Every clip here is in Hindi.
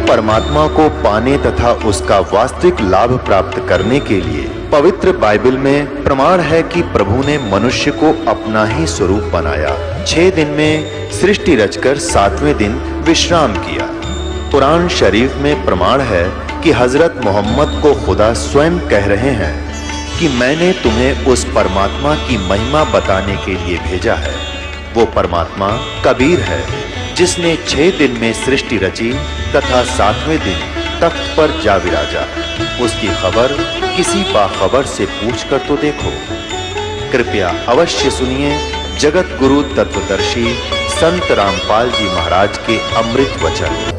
परमात्मा को पाने तथा उसका वास्तविक लाभ प्राप्त करने के लिए पवित्र बाइबल में प्रमाण है कि प्रभु ने मनुष्य को अपना ही स्वरूप बनाया। 6 दिन में सृष्टि रचकर 7वें दिन विश्राम किया। कुरान शरीफ में प्रमाण है कि हजरत मोहम्मद को खुदा स्वयं कह रहे हैं कि मैंने तुम्हें उस परमात्मा की महिमा बताने के लिए भेजा है। वो परमात्मा कबीर है जिसने 6 दिन में सृष्टि रची तथा 7वें दिन तख्त पर जा विराजा। उसकी खबर किसी बाखबर से पूछकर तो देखो। कृपया अवश्य सुनिए जगत गुरु तत्वदर्शी संत रामपाल जी महाराज के अमृत वचन।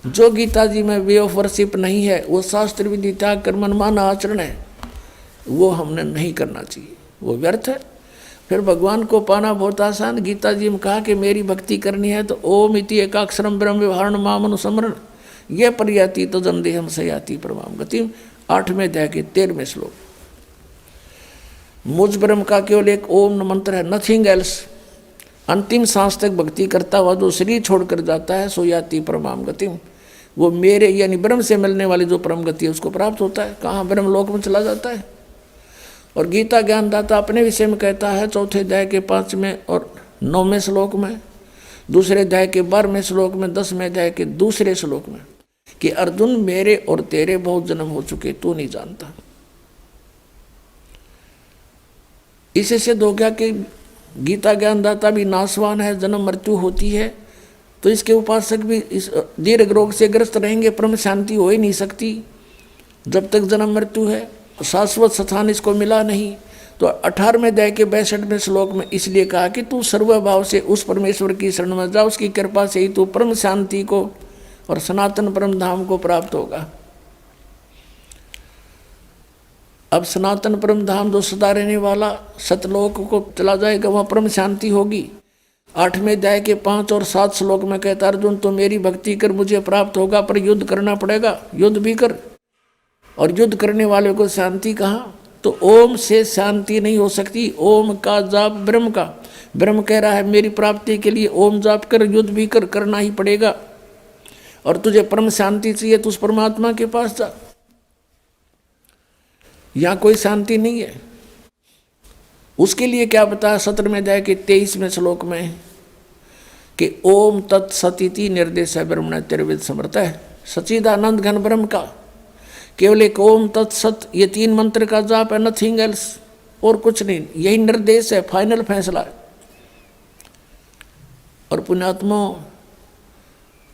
जो गीता जी में वे ऑफ वर्शिप नहीं है, वो शास्त्र विधि त्याग कर मनमाना आचरण है, वो हमने नहीं करना चाहिए, वो व्यर्थ है। फिर भगवान को पाना बहुत आसान। गीता जी में कहा कि मेरी भक्ति करनी है तो ओम इति एकाक्षरम ब्रह्म व्यवहारण माम अनुस्मरण ये पर्याति तो जन्देहम सयाति परमाम गतिम 8वें अध्याय के 13वें श्लोक। मुझ ब्रह्म का केवल एक ओम मंत्र है, नथिंग एल्स। अंतिम सांस तक भक्ति करता हुआ जो शरीर छोड़कर जाता है सो याति परमाम गतिम, वो मेरे यानी ब्रह्म से मिलने वाली जो परम गति है उसको प्राप्त होता है। कहाँ ब्रह्म लोक में चला जाता है। और गीता ज्ञानदाता अपने विषय में कहता है 4थे अध्याय के 5वें और 9वें श्लोक में, 2रे अध्याय के 12वें श्लोक में, 10वें अध्याय के 2रे श्लोक में कि अर्जुन मेरे और तेरे बहुत जन्म हो चुके, तू नहीं जानता। इससे सिद्ध हो गया कि गीता ज्ञानदाता भी नाशवान है, जन्म मृत्यु होती है, तो इसके उपासक भी इस दीर्घ रोग से ग्रस्त रहेंगे, परम शांति हो ही नहीं सकती जब तक जन्म मृत्यु है, शाश्वत स्थान इसको मिला नहीं। तो 18वें अध्याय के 62वें श्लोक में इसलिए कहा कि तू सर्वभाव से उस परमेश्वर की शरण में जा, उसकी कृपा से ही तू परम शांति को और सनातन परम धाम को प्राप्त होगा। अब सनातन परम धाम जो सदा रहने वाला सतलोक को चला जाएगा, वहाँ परम शांति होगी। 8वें अध्याय के 5 और 7 श्लोक में कहता अर्जुन तो मेरी भक्ति कर मुझे प्राप्त होगा, पर युद्ध करना पड़ेगा, युद्ध भी कर। और युद्ध करने वाले को शांति कहाँ? तो ओम से शांति नहीं हो सकती। ओम का जाप ब्रह्म का, ब्रह्म कह रहा है मेरी प्राप्ति के लिए ओम जाप कर, युद्ध भी कर, करना ही पड़ेगा। और तुझे परम शांति चाहिए तो उस परमात्मा के पास जा, यहाँ कोई शांति नहीं है। उसके लिए क्या बताया 17वें अध्याय के 23वें श्लोक में कि ओम तत्सतिति निर्देश है ब्रह्मण तिरविद समर्थ है। सच्चिदानंद घन ब्रह्म का केवल एक ओम तत्सत, ये 3 मंत्र का जाप है, नथिंग एल्स, और कुछ नहीं। यही निर्देश है, फाइनल फैसला है। और पुण्यात्मा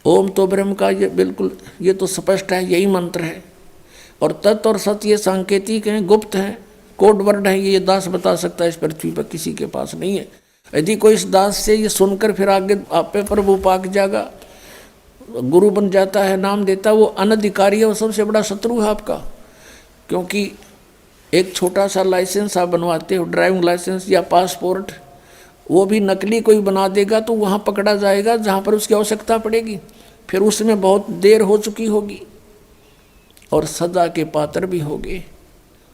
ओम तो ब्रह्म का ये बिल्कुल ये तो स्पष्ट है, यही मंत्र है। और तत् और सत्य ये सांकेतिक हैं, गुप्त हैं, कोड वर्ड है, ये दास बता सकता है, इस पृथ्वी पर किसी के पास नहीं है। यदि कोई इस दास से ये सुनकर फिर आगे आप पे प्रभु पाक जाएगा, गुरु बन जाता है, नाम देता, वो अनधिकारी है, वो सबसे बड़ा शत्रु है आपका। क्योंकि एक छोटा सा लाइसेंस आप बनवाते हो, ड्राइविंग लाइसेंस या पासपोर्ट, वो भी नकली कोई बना देगा तो वहाँ पकड़ा जाएगा जहाँ पर उसकी आवश्यकता पड़ेगी, फिर उसमें बहुत देर हो चुकी होगी और सजा के पात्र भी होंगे,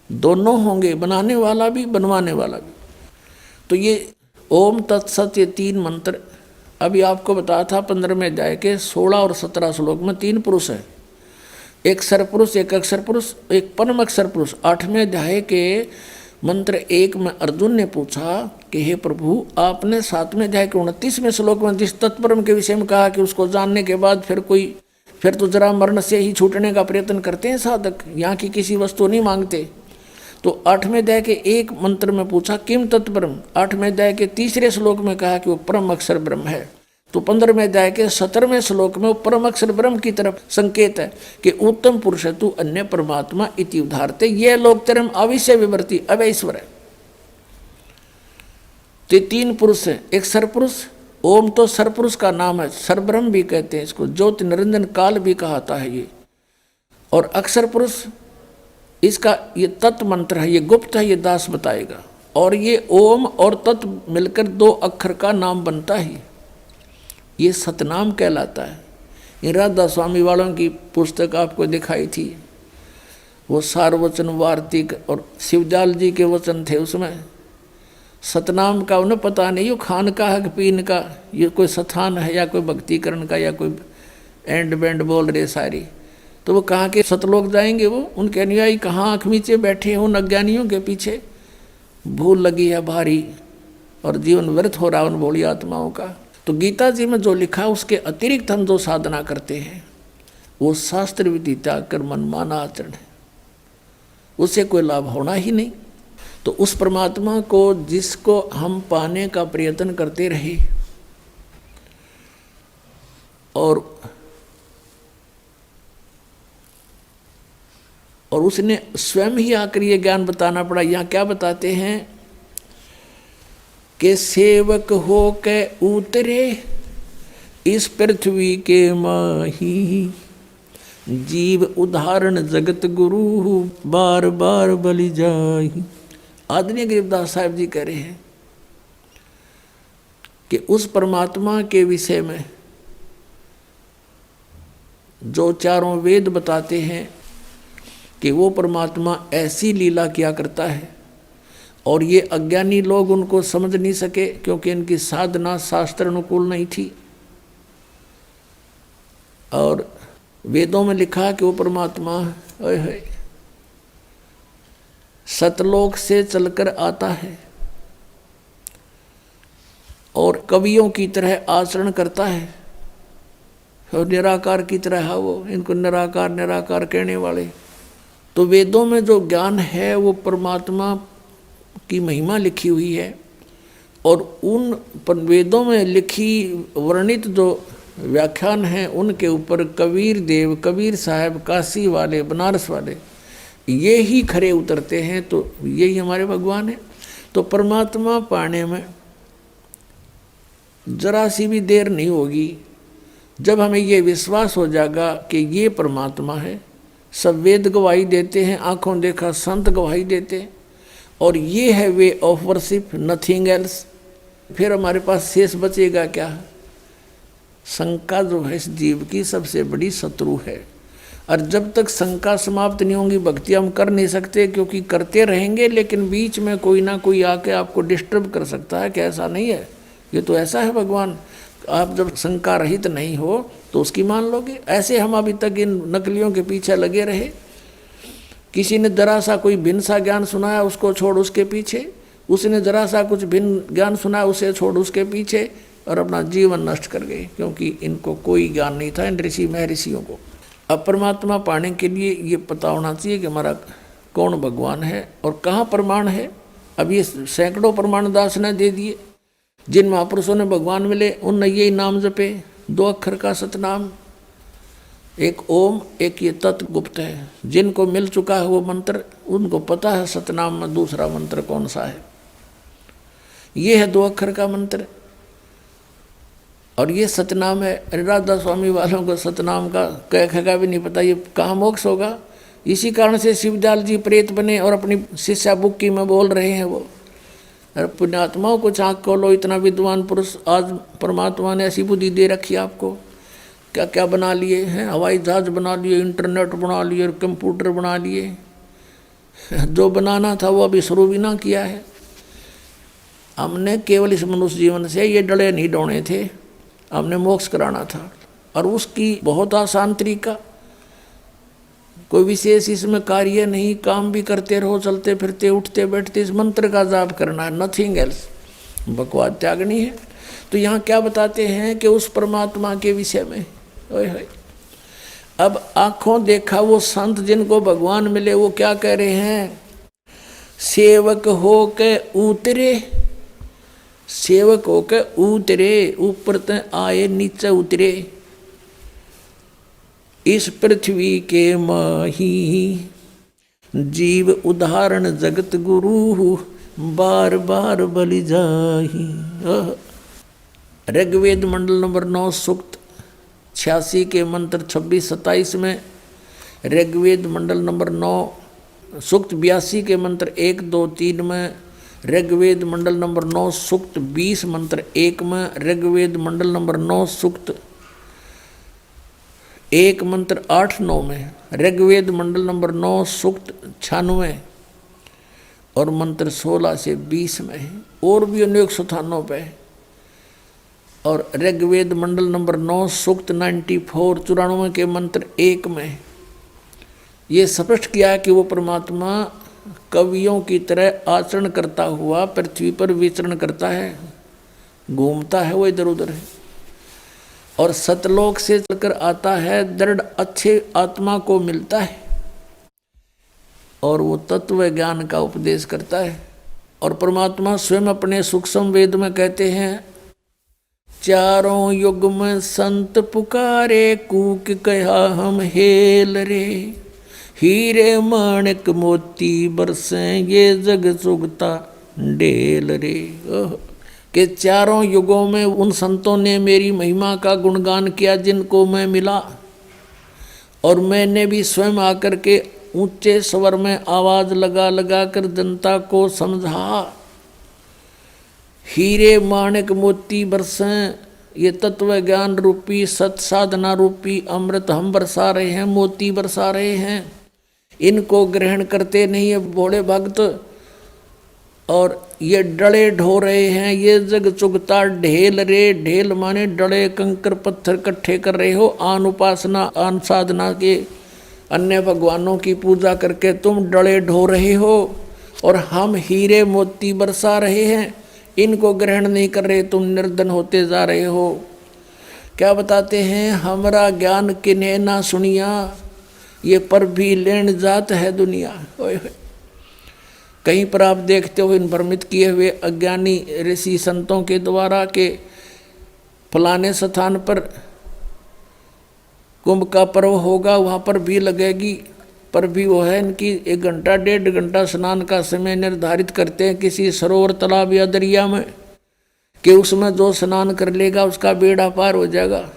दोनों होंगे, बनाने वाला भी बनवाने वाला भी। तो ये ओम तत्सत ये 3 मंत्र अभी आपको बताया था 15वें अध्याय के 16 और 17 श्लोक में 3 पुरुष हैं, एक सरपुरुष, एक अक्षर पुरुष, एक परम अक्षर पुरुष। 8वें अध्याय के मंत्र 1 में अर्जुन ने पूछा कि हे प्रभु आपने 7वें अध्याय के 29वें श्लोक में जिस तत्परम के विषय में कहा कि उसको जानने के बाद फिर तो जरा मरण से ही छूटने का प्रयत्न करते हैं साधक, यहाँ की किसी वस्तु नहीं मांगते। तो 8वें अध्याय के एक मंत्र में पूछा किम तत् ब्रह्म, 8वें अध्याय के 3रे श्लोक में कहा कि वो परम अक्षर ब्रह्म है। तो 15वें अध्याय के 17वें श्लोक में वो परम अक्षर ब्रह्म की तरफ संकेत है कि उत्तम पुरुष तु अन्य परमात्मा इति उदाहरते, ये लोकतरम अविषय विवर्ती अवैश्वर है। तो 3 पुरुष है, एक सरपुरुष, ओम तो सरपुरुष का नाम है, सरब्रह्म भी कहते हैं इसको, ज्योति निरंजन काल भी कहता है ये, और अक्षर पुरुष इसका ये तत्व मंत्र है, ये गुप्त है, ये दास बताएगा। और ये ओम और तत्व मिलकर 2 अक्षर का नाम बनता है, ये सतनाम कहलाता है। इन राधा स्वामी वालों की पुस्तक आपको दिखाई थी, वो सारवचन वार्तिक और शिवजाल जी के वचन थे, उसमें सतनाम का उन्हें पता नहीं, ये खान का है पीन का, ये कोई स्थान है या कोई भक्तिकरण का या कोई एंड बैंड बोल रहे सारी। तो वो कहाँ के सतलोक जाएंगे, वो उनके अनुयायी कहाँ आँख नीचे बैठे हैं उन अज्ञानियों के पीछे, भूल लगी है भारी और जीवन व्यर्थ हो रहा उन भोली आत्माओं का। तो गीता जी में जो लिखा उसके अतिरिक्त हम जो साधना करते हैं वो शास्त्र विधि त्याग कर मनमाना आचरण है, उससे कोई लाभ होना ही नहीं। तो उस परमात्मा को जिसको हम पाने का प्रयत्न करते रहे और उसने स्वयं ही आकर ये ज्ञान बताना पड़ा। यहाँ क्या बताते हैं कि सेवक हो के उतरे इस पृथ्वी के माही, जीव उदाहरण जगत गुरु बार बार बलि जाहि। आदरणीय गरीबदास साहब जी कह रहे हैं कि उस परमात्मा के विषय में जो चारों वेद बताते हैं कि वो परमात्मा ऐसी लीला किया करता है और ये अज्ञानी लोग उनको समझ नहीं सके क्योंकि इनकी साधना शास्त्र अनुकूल नहीं थी। और वेदों में लिखा कि वो परमात्मा सतलोक से चलकर आता है और कवियों की तरह आचरण करता है और निराकार की तरह है वो, इनको निराकार निराकार कहने वाले। तो वेदों में जो ज्ञान है वो परमात्मा की महिमा लिखी हुई है और उन वेदों में लिखी वर्णित जो व्याख्यान हैं उनके ऊपर कबीर देव, कबीर साहब, काशी वाले, बनारस वाले ये ही खरे उतरते हैं। तो यही हमारे भगवान हैं। तो परमात्मा पाने में जरा सी भी देर नहीं होगी जब हमें ये विश्वास हो जाएगा कि ये परमात्मा है। सब वेद गवाही देते हैं, आंखों देखा संत गवाही देते हैं और ये है way of worship, nothing else. फिर हमारे पास शेष बचेगा क्या? शंका जो है इस जीव की सबसे बड़ी शत्रु है और जब तक शंका समाप्त नहीं होंगी भक्ति हम कर नहीं सकते, क्योंकि करते रहेंगे लेकिन बीच में कोई ना कोई आके आपको डिस्टर्ब कर सकता है कि ऐसा नहीं है, ये तो ऐसा है भगवान। आप जब शंका रहित नहीं हो तो उसकी मान लोगे। ऐसे हम अभी तक इन नकलियों के पीछे लगे रहे। किसी ने जरा सा कोई भिन्न सा ज्ञान सुनाया उसको छोड़ उसके पीछे, उसने जरा सा कुछ भिन्न ज्ञान सुनाया उसे छोड़ उसके पीछे और अपना जीवन नष्ट कर गए, क्योंकि इनको कोई ज्ञान नहीं था इन ऋषि महर्षियों को। अब परमात्मा पाने के लिए ये पता होना चाहिए कि हमारा कौन भगवान है और कहाँ प्रमाण है। अब ये सैकड़ों प्रमाण दास ने दे दिए। जिन महापुरुषों ने भगवान मिले उनने यही नाम जपे, 2 अक्षर का सतनाम, एक ओम, एक ये तत्व गुप्त है। जिनको मिल चुका है वो मंत्र उनको पता है सतनाम में दूसरा मंत्र कौन सा है। ये है 2 अक्षर का मंत्र और ये सतनाम है। राधा स्वामी वालों को सतनाम का कह का भी नहीं पता, ये कहाँ मोक्ष होगा। इसी कारण से शिवजाल जी प्रेत बने और अपनी शिष्या बुक्की में बोल रहे हैं वो, पुण्यात्माओं को आँख खोलो, इतना विद्वान पुरुष आज परमात्मा ने ऐसी बुद्धि दे रखी है आपको। क्या क्या बना लिए हैं, हवाई जहाज बना लिए, इंटरनेट बना लिए, कंप्यूटर बना लिए। जो बनाना था वो अभी शुरू भी ना किया है। हमने केवल इस मनुष्य जीवन से ये डले नहीं डोने थे, हमने मोक्ष कराना था और उसकी बहुत आसान तरीका, कोई विशेष इसमें कार्य नहीं, काम भी करते रहो, चलते फिरते उठते बैठते इस मंत्र का जाप करना है, नथिंग एल्स। बकवास त्यागनी है। तो यहाँ क्या बताते हैं कि उस परमात्मा के विषय में अब आँखों देखा वो संत जिनको भगवान मिले वो क्या कह रहे हैं सेवक हो के उतरे, सेवक हो के उतरे, ऊपर ते आए नीचे उतरे। इस पृथ्वी के माही जीव उदाहरण जगत गुरु, बार बार बलि जाही। ऋग्वेद मंडल नंबर 9 सूक्त 86 के मंत्र 26-27 में, ऋग्वेद मंडल नंबर 9 सूक्त 82 के मंत्र 1, 2, 3 में, ऋग्वेद मंडल नंबर 9 सूक्त 20 मंत्र 1 में, ऋग्वेद मंडल नंबर 9 सूक्त 1 मंत्र 8, 9 में, ऋग्वेद मंडल नंबर 9 सूक्त 96 और मंत्र 16 से 20 में है, और भी अनेक स्थानों पे। और ऋग्वेद मंडल नंबर 9 सूक्त 94 के मंत्र 1 में ये स्पष्ट किया कि वो परमात्मा कवियों की तरह आचरण करता हुआ पृथ्वी पर विचरण करता है, घूमता है, वो इधर उधर है, और सतलोक से चलकर आता है, दृढ़ अच्छे आत्मा को मिलता है और वो तत्व ज्ञान का उपदेश करता है। और परमात्मा स्वयं अपने सूक्ष्म वेद में कहते हैं, चारों युग में संत पुकारे, कूक कहा हम हेल रे, हीरे माणिक मोती बरसे, ये जग सुगता ढेल रे। कि चारों युगों में उन संतों ने मेरी महिमा का गुणगान किया जिनको मैं मिला, और मैंने भी स्वयं आकर के ऊंचे स्वर में आवाज लगा लगा कर जनता को समझा। हीरे माणिक मोती बरसें, ये तत्व ज्ञान रूपी सत साधना रूपी अमृत हम बरसा रहे हैं, मोती बरसा रहे हैं। इनको ग्रहण करते नहीं है भोले भक्त, और ये डले ढो रहे हैं, ये जग चुगता ढेल रे। ढेल माने डले कंकर पत्थर इकट्ठे कर रहे हो, आन उपासना आन साधना के अन्य भगवानों की पूजा करके तुम डले ढो रहे हो, और हम हीरे मोती बरसा रहे हैं, इनको ग्रहण नहीं कर रहे, तुम निर्धन होते जा रहे हो। क्या बताते हैं, हमारा ज्ञान किन्हें ना सुनिया, ये पर भी लेन जात है दुनिया। कहीं पर आप देखते हो इन भ्रमित किए हुए अज्ञानी ऋषि संतों के द्वारा के फलाने स्थान पर कुंभ का पर्व होगा, वहाँ पर भी लगेगी, पर भी वो है इनकी 1 घंटा 1.5 घंटा स्नान का समय निर्धारित करते हैं किसी सरोवर तालाब या दरिया में, कि उसमें जो स्नान कर लेगा उसका बेड़ा पार हो जाएगा।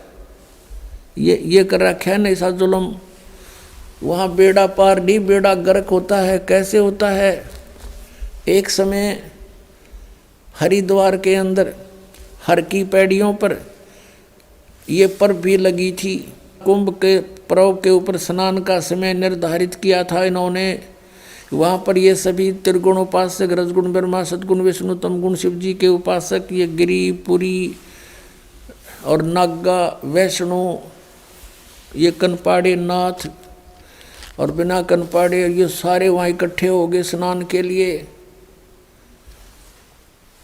ये कर रखा है ना ऐसा जुल्म। वहाँ बेड़ा पार नहीं, बेड़ा गर्क होता है। कैसे होता है, एक समय हरिद्वार के अंदर हर की पैड़ियों पर ये पर्व भी लगी थी। कुंभ के पर्व के ऊपर स्नान का समय निर्धारित किया था इन्होंने। वहाँ पर ये सभी त्रिगुण उपासक, रजगुण ब्रह्मा, सदगुण विष्णु, तमगुण शिव जी के उपासक, ये गिरी पुरी और नागा वैष्णो, ये कनपाड़े नाथ और बिना कनपाड़े, ये सारे वहाँ इकट्ठे हो गए स्नान के लिए।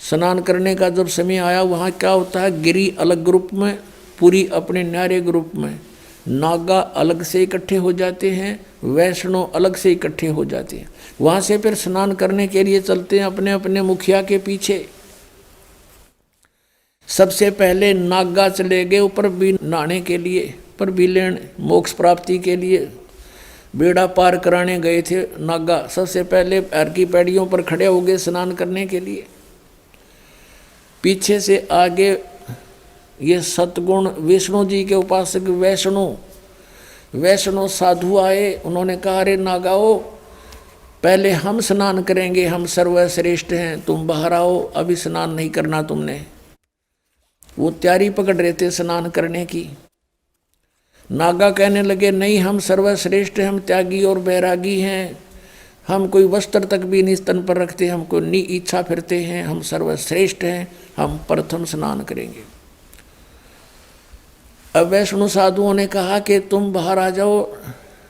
स्नान करने का जब समय आया, वहाँ क्या होता है, गिरी अलग ग्रुप में, पुरी अपने न्यारे ग्रुप में, नागा अलग से इकट्ठे हो जाते हैं, वैष्णो अलग से इकट्ठे हो जाते हैं। वहाँ से फिर स्नान करने के लिए चलते हैं अपने अपने मुखिया के पीछे। सबसे पहले नागा चले गए ऊपर भी नहाने के लिए, पर भी लेने मोक्ष प्राप्ति के लिए बेड़ा पार कराने गए थे नागा। सबसे पहले हर की पैड़ियों पर खड़े हो गए स्नान करने के लिए। पीछे से आगे ये सतगुण विष्णु जी के उपासक वैष्णो साधु आए। उन्होंने कहा, अरे नागाओ, पहले हम स्नान करेंगे, हम सर्वश्रेष्ठ हैं, तुम बाहर आओ, अभी स्नान नहीं करना तुमने। वो तैयारी पकड़ रहे थे स्नान करने की। नागा कहने लगे, नहीं, हम सर्वश्रेष्ठ हैं, हम त्यागी और बैरागी हैं, हम कोई वस्त्र तक भी नहीं स्तन पर रखते, हमको नी इच्छा फिरते हैं, हम सर्वश्रेष्ठ हैं, हम प्रथम स्नान करेंगे। अब वैष्णो साधुओं ने कहा कि तुम बाहर आ जाओ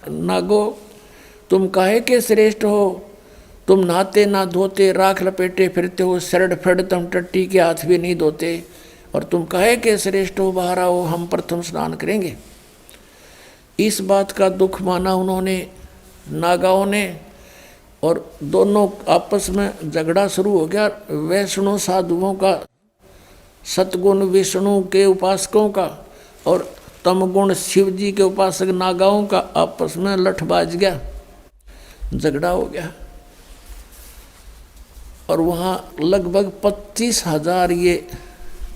नागो, तुम काहे के श्रेष्ठ हो, तुम नहाते ना धोते, राख लपेटे फिरते हो, सरड फड़ तुम टट्टी के हाथ भी नहीं धोते, और तुम काहे के श्रेष्ठ हो, बाहर आओ, हम प्रथम स्नान करेंगे। इस बात का दुख माना उन्होंने, नागाओं ने, और दोनों आपस में झगड़ा शुरू हो गया। वैष्णव साधुओं का, सतगुण विष्णु के उपासकों का, और तमगुण शिव जी के उपासक नागाओं का आपस में लठबाज गया, झगड़ा हो गया। और वहाँ लगभग 25,000 ये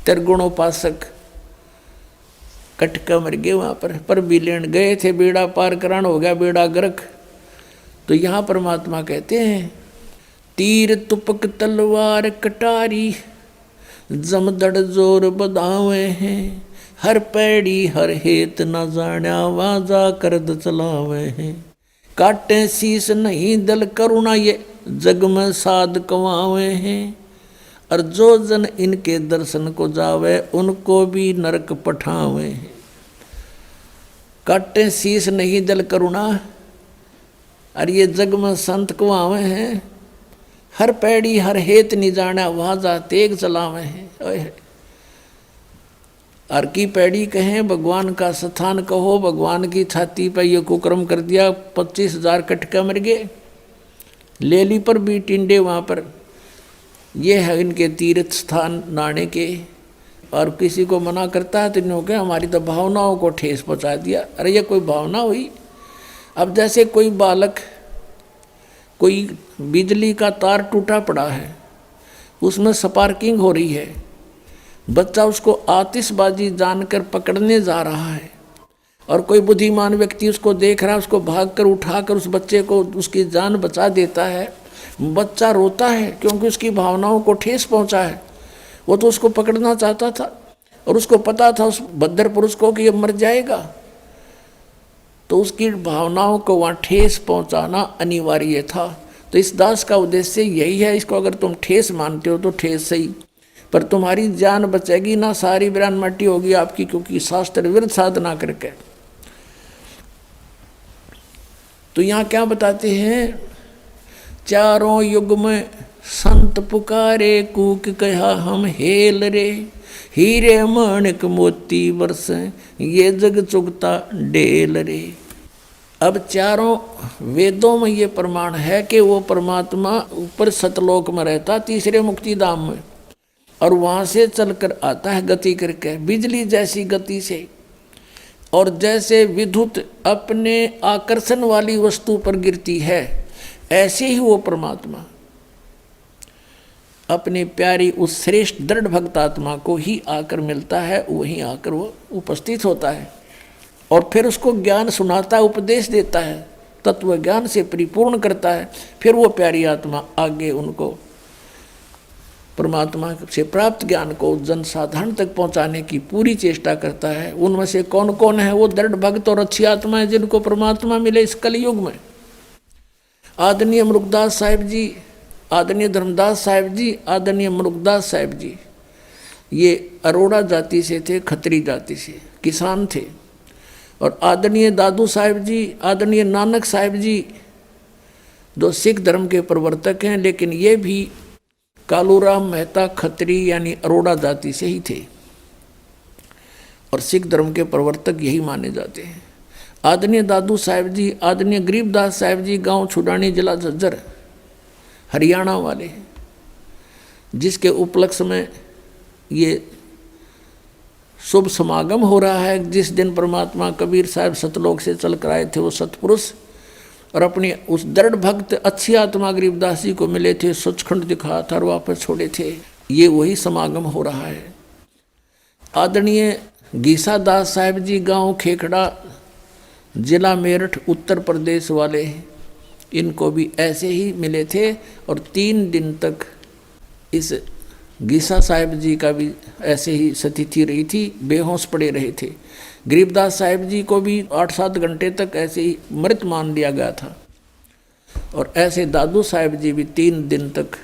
त्रिगुणोपासक कटका मर गए वहाँ पर भी लेन गए थे, बेड़ा पार करान हो गया, बेड़ा गर्क। तो यहाँ परमात्मा कहते हैं, तीर तुपक तलवार कटारी जमदड़ जोर बदावे हैं, हर पैड़ी हर हेत न जाण्या वाजा करद चलावे हैं, काटे शीस नहीं दल करुणा ये जग में साध कमावे हैं, और जो जन इनके दर्शन को जावे उनको भी नरक पठावे हैं। काटे शीस नहीं दल करुणा, और ये जग में संत कमावे हैं, हर पैड़ी हर हेत नहीं जाना वाजा तेग चलावे हैं। और की पैड़ी कहें भगवान का स्थान कहो, भगवान की छाती पर ये कुकर्म कर दिया, 25,000 कटका मर गए। लेली पर भी टिंडे वहाँ पर, ये है इनके तीर्थ स्थान नाने के। और किसी को मना करता है तो इन्होंने कहा हमारी तो भावनाओं को ठेस पहुँचा दिया। अरे ये कोई भावना हुई? अब जैसे कोई बालक, कोई बिजली का तार टूटा पड़ा है, उसमें स्पार्किंग हो रही है, बच्चा उसको आतिशबाजी जानकर पकड़ने जा रहा है, और कोई बुद्धिमान व्यक्ति उसको देख रहा है, उसको भागकर उठाकर उस बच्चे को उसकी जान बचा देता है। बच्चा रोता है क्योंकि उसकी भावनाओं को ठेस पहुंचा है। वो तो उसको पकड़ना चाहता था और उसको पता था उस बद्दर पुरुष को कि ये मर जाएगा, तो उसकी भावनाओं को वहाँ ठेस पहुँचाना अनिवार्य था। तो इस दास का उद्देश्य यही है। इसको अगर तुम ठेस मानते हो तो ठेस सही, पर तुम्हारी जान बचेगी ना, सारी बिरान मट्टी होगी आपकी, क्योंकि शास्त्र विरुद्ध साधना करके। तो यहाँ क्या बताते हैं, चारों युग में संत पुकारे, कूक कहा हम हेल रे, हीरे माणिक मोती बरसे, ये जग चुगता डेल रे। अब चारों वेदों में ये प्रमाण है कि वो परमात्मा ऊपर सतलोक में रहता, तीसरे मुक्ति धाम में, और वहाँ से चलकर आता है गति करके, बिजली जैसी गति से। और जैसे विद्युत अपने आकर्षण वाली वस्तु पर गिरती है, ऐसे ही वो परमात्मा अपनी प्यारी उस श्रेष्ठ दृढ़ भक्त आत्मा को ही आकर मिलता है, वहीं आकर वो उपस्थित होता है और फिर उसको ज्ञान सुनाता है, उपदेश देता है, तत्व ज्ञान से परिपूर्ण करता है। फिर वो प्यारी आत्मा आगे उनको परमात्मा से प्राप्त ज्ञान को जनसाधारण तक पहुंचाने की पूरी चेष्टा करता है। उनमें से कौन कौन है वो दृढ़ भक्त और अच्छी आत्माएं जिनको परमात्मा मिले इस कलयुग में? आदरणीय मुरुगदास साहिब जी, आदरणीय धर्मदास साहिब जी, आदरणीय मुरुगदास साहिब जी, ये अरोड़ा जाति से थे, खत्री जाति से, किसान थे। और आदरणीय दादू साहिब जी, आदरणीय नानक साहिब जी, दो सिख धर्म के प्रवर्तक हैं, लेकिन ये भी कालूराम मेहता खत्री यानी अरोड़ा जाति से ही थे और सिख धर्म के प्रवर्तक यही माने जाते हैं। आदरणीय दादू साहिब जी, आदरणीय गरीबदास साहिब जी, गांव छुडानी, जिला झज्जर, हरियाणा वाले, जिसके उपलक्ष्य में ये शुभ समागम हो रहा है। जिस दिन परमात्मा कबीर साहब सतलोक से चल कर आए थे, वो सतपुरुष और अपनी उस दृढ़ भक्त अच्छी आत्मा गरीबदास जी को मिले थे, सचखंड दिखा था और वापस छोड़े थे। ये वही समागम हो रहा है। आदरणीय गीसा दास साहिब जी, गांव खेखड़ा, जिला मेरठ, उत्तर प्रदेश वाले, इनको भी ऐसे ही मिले थे और 3 दिन तक इस गीसा साहिब जी का भी ऐसे ही स्थिति रही थी, बेहोश पड़े रहे थे। गरीबदास साहिब जी को भी 8-7 घंटे तक ऐसे ही मृत मान लिया गया था और ऐसे दादू साहिब जी भी 3 दिन तक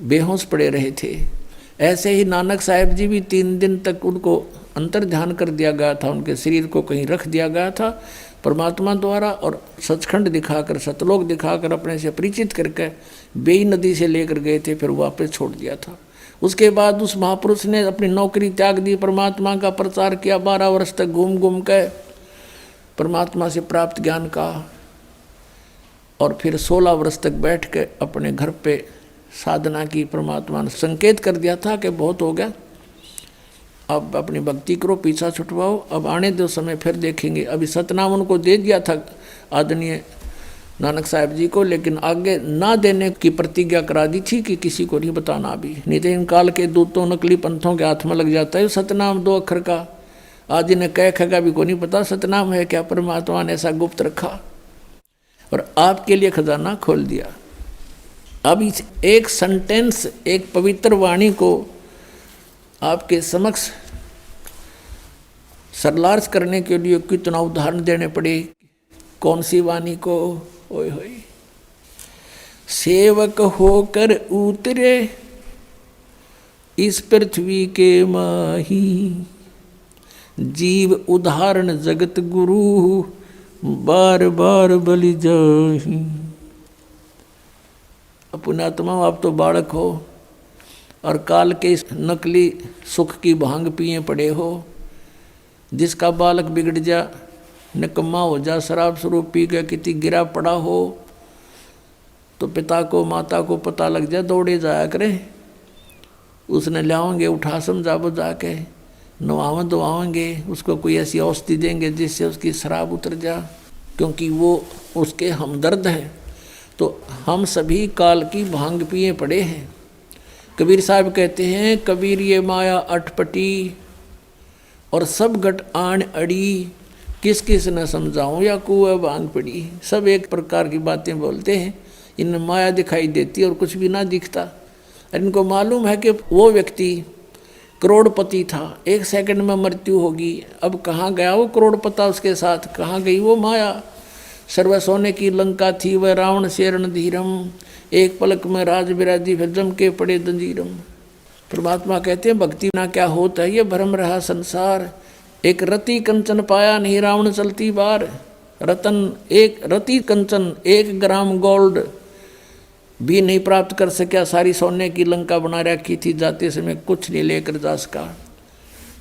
बेहोश पड़े रहे थे। ऐसे ही नानक साहिब जी भी 3 दिन तक उनको अंतर ध्यान कर दिया गया था, उनके शरीर को कहीं रख दिया गया था परमात्मा द्वारा और सचखंड दिखाकर, सतलोक दिखाकर अपने से परिचित करके बेई नदी से लेकर गए थे, फिर वापस छोड़ दिया था। उसके बाद उस महापुरुष ने अपनी नौकरी त्याग दी, परमात्मा का प्रचार किया, 12 वर्ष तक घूम घूम के परमात्मा से प्राप्त ज्ञान का, और फिर 16 वर्ष तक बैठ के अपने घर पे साधना की। परमात्मा ने संकेत कर दिया था कि बहुत हो गया, अब अपनी भक्ति करो, पीछा छुटवाओ, अब आने दो समय, फिर देखेंगे। अभी सतनाम उनको दे दिया था आदरणीय नानक साहब जी को, लेकिन आगे ना देने की प्रतिज्ञा करा दी थी कि किसी को नहीं बताना भी, नहीं तो इन काल के दूतों नकली पंथों के हाथ में लग जाता है सतनाम 2 अक्षर का। आज इन्हें कह खगा भी को नहीं पता सतनाम है क्या। परमात्मा ने ऐसा गुप्त रखा और आपके लिए खजाना खोल दिया। अब इस एक सेंटेंस, एक पवित्र वाणी को आपके समक्ष सरलार्थ करने के लिए कितना उदाहरण देने पड़े। कौन सी वाणी को? ओए होए, सेवक होकर उतरे इस पृथ्वी के माही, जीव उदाहरण जगत गुरु, बार बार बलि जाही। पुण्यात्मा, आप तो बालक हो और काल के इस नकली सुख की भांग पिए पड़े हो। जिसका बालक बिगड़ जा, निकम्मा हो जा, शराब स्वरूप पी के किसी गिरा पड़ा हो, तो पिता को माता को पता लग जाए, दौड़े जाया करे, उसने लाओगे, उठा समझा बुझा के नवावन दुआएंगे, उसको कोई ऐसी औषधि देंगे जिससे उसकी शराब उतर जा, क्योंकि वो उसके हमदर्द हैं। तो हम सभी काल की भांग पिए पड़े हैं। कबीर साहब कहते हैं, कबीर ये माया अटपटी और सब घट आन अड़ी, किस किस न समझाऊं या कुआ भांग पड़ी। सब एक प्रकार की बातें बोलते हैं, इनमें माया दिखाई देती और कुछ भी ना दिखता। इनको मालूम है कि वो व्यक्ति करोड़पति था, 1 सेकंड में मृत्यु होगी। अब कहाँ गया वो करोड़पता, उसके साथ कहाँ गई वो माया। सर्व सोने की लंका थी वह रावण से रणधीरम, एक पलक में राज बिराजी फिर जम के पड़े दंजीरम। परमात्मा कहते हैं, भक्ति ना क्या होता है, ये भ्रम रहा संसार। एक रति कंचन पाया नहीं रावण चलती बार, रतन एक रति कंचन 1 ग्राम गोल्ड भी नहीं प्राप्त कर सका, सारी सोने की लंका बना रखी थी, जाते समय कुछ नहीं लेकर जा सका।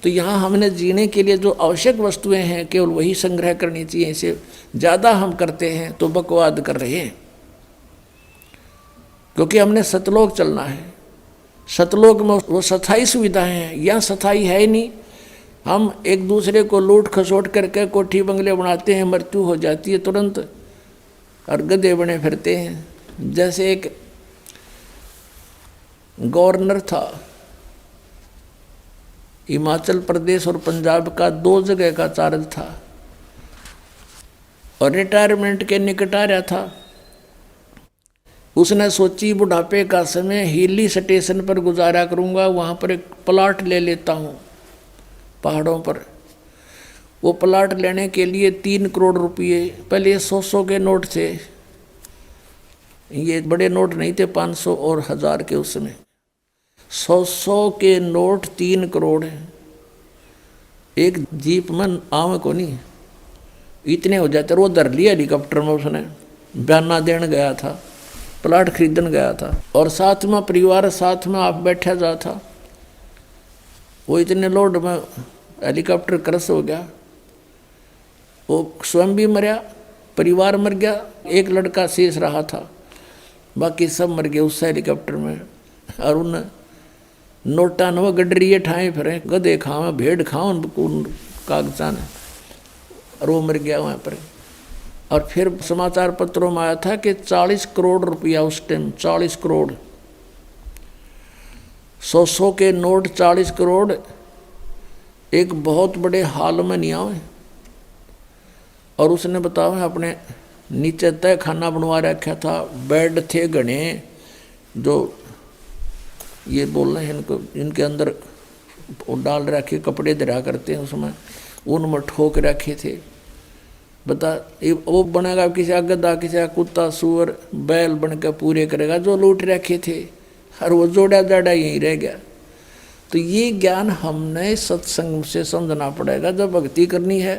तो यहाँ हमने जीने के लिए जो आवश्यक वस्तुएं हैं केवल वही संग्रह करनी चाहिए। इसे ज़्यादा हम करते हैं तो बकवाद कर रहे हैं, क्योंकि हमने सतलोक चलना है। सतलोक में वो स्थायी सुविधाएं हैं, यहाँ स्थायी है ही नहीं। हम एक दूसरे को लूट खसोट करके कोठी बंगले बनाते हैं, मृत्यु हो जाती है तुरंत, और गधे बने फिरते हैं। जैसे एक गवर्नर था हिमाचल प्रदेश और पंजाब का, 2 जगह का चार्ज था, और रिटायरमेंट के निकट आ रहा था। उसने सोची बुढ़ापे का समय हिली स्टेशन पर गुजारा करूंगा, वहाँ पर एक प्लाट ले लेता हूँ पहाड़ों पर। वो प्लाट लेने के लिए 3 करोड़ रुपये, पहले 100 के नोट थे, ये बड़े नोट नहीं थे, 500 और 1000 के उस समय। 100 के नोट 3 करोड़ है। एक जीप में आम को नहीं इतने हो जाते। वो धर लिया हेलीकॉप्टर में, उसने बयाना देने गया था, प्लाट खरीदने गया था, और साथ में परिवार साथ में आप बैठा जा था। वो इतने लोड में हेलीकॉप्टर क्रश हो गया, वो स्वयं भी मरा, परिवार मर गया, एक लड़का शेष रहा था, बाकी सब मर गए उस हेलीकॉप्टर में। और उन नोटा न वो गडरिए ठाए फिरे, गधे खाओ भेड़ खाओ कागजान, और वो मर गया वहाँ पर। और फिर समाचार पत्रों में आया था कि 40 करोड़ रुपया उस टाइम, 40 करोड़, 100 के नोट 40 करोड़, एक बहुत बड़े हाल में नहीं आए। और उसने बताओ अपने नीचे तय खाना बनवा रखा था, बेड थे घने, जो ये बोल रहे हैं इनको, इनके अंदर डाल रखे कपड़े दरा करते हैं, उसमें उनमें ठोक रखे थे। बता वो बनेगा किसी गधा, किसी कुत्ता, सुअर, बैल बन के पूरे करेगा जो लूट रखे थे, और वो जोड़ा जाड़ा यहीं रह गया। तो ये ज्ञान हमने सत्संग से समझना पड़ेगा। जब भक्ति करनी है,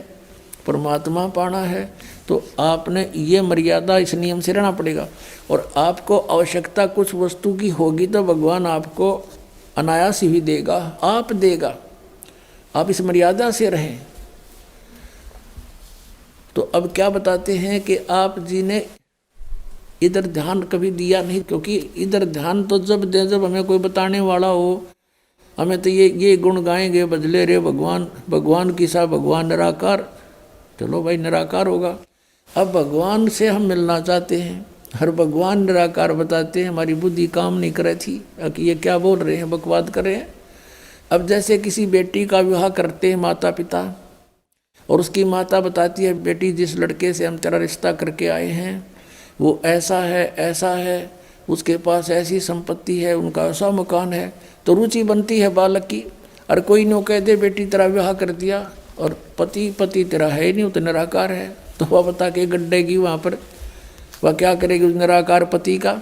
परमात्मा पाना है, तो आपने ये मर्यादा, इस नियम से रहना पड़ेगा। और आपको आवश्यकता कुछ वस्तु की होगी तो भगवान आपको अनायास ही देगा, आप देगा। आप इस मर्यादा से रहें। तो अब क्या बताते हैं कि आप जी ने इधर ध्यान कभी दिया नहीं, क्योंकि इधर ध्यान तो जब दे जब हमें कोई बताने वाला हो। हमें तो ये गुण गाएंगे, बजले रे भगवान, भगवान की सा भगवान निराकार, चलो भाई निराकार होगा। अब भगवान से हम मिलना चाहते हैं, हर भगवान निराकार बताते हैं, हमारी बुद्धि काम नहीं कर रही थी कि ये क्या बोल रहे हैं, बकवाद कर रहे हैं। अब जैसे किसी बेटी का विवाह करते हैं माता पिता, और उसकी माता बताती है बेटी जिस लड़के से हम तेरा रिश्ता करके आए हैं वो ऐसा है, उसके पास ऐसी संपत्ति है, उनका ऐसा मकान है, तो रुचि बनती है बालक की। और कोई नो कह दे बेटी तेरा विवाह कर दिया और पति तेरा है ही नहीं, वो तो निराकार है, तो वह बता के गड्ढेगी वहाँ पर, वह क्या करेगी उस निराकार पति का।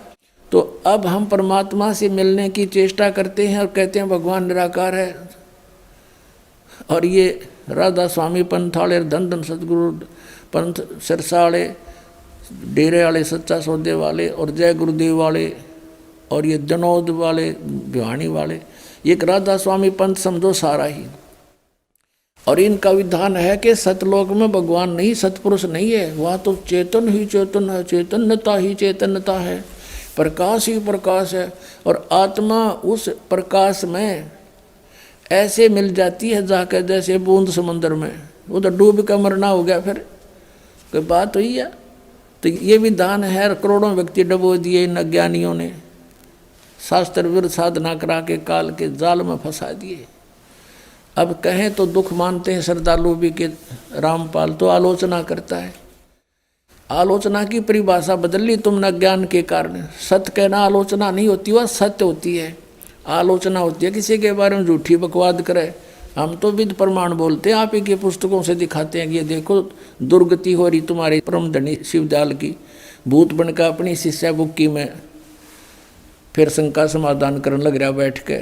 तो अब हम परमात्मा से मिलने की चेष्टा करते हैं और कहते हैं भगवान निराकार है। और ये राधा स्वामी पंथ वाले, धन धन सतगुरु पंथ सिरसा वाले, डेरे वाले, सच्चा सौदे वाले, और जय गुरुदेव वाले, और ये जनौद वाले, भिवानी वाले, ये राधा स्वामी पंथ समझो सारा ही। और इनका विधान है कि सतलोक में भगवान नहीं, सतपुरुष नहीं है, वहाँ तो चेतन ही चेतन है, चैतन्यता ही चैतन्यता है, प्रकाश ही प्रकाश है। और आत्मा उस प्रकाश में ऐसे मिल जाती है जाकर जैसे बूंद समंदर में, वो तो डूब कर मरना हो गया, फिर कोई बात हुई है। तो ये विधान है, करोड़ों व्यक्ति डबो दिए इन अज्ञानियों ने, शास्त्र विरुद्ध साधना करा के काल के जाल में फंसा दिए। अब कहें तो दुख मानते हैं श्रद्धालु भी कि रामपाल तो आलोचना करता है। आलोचना की परिभाषा बदल ली तुमने अज्ञान के कारण। सत्य कहना आलोचना नहीं होती, वह सत्य होती है। आलोचना होती है किसी के बारे में झूठी बकवाद करे। हम तो विद प्रमाण बोलते हैं, आप ही के पुस्तकों से दिखाते हैं कि ये देखो दुर्गति हो रही तुम्हारे परम धनी शिवदयाल की, भूत बनकर अपनी शिष्या बुक्की में फिर शंका समाधान करने लग रहा बैठ के।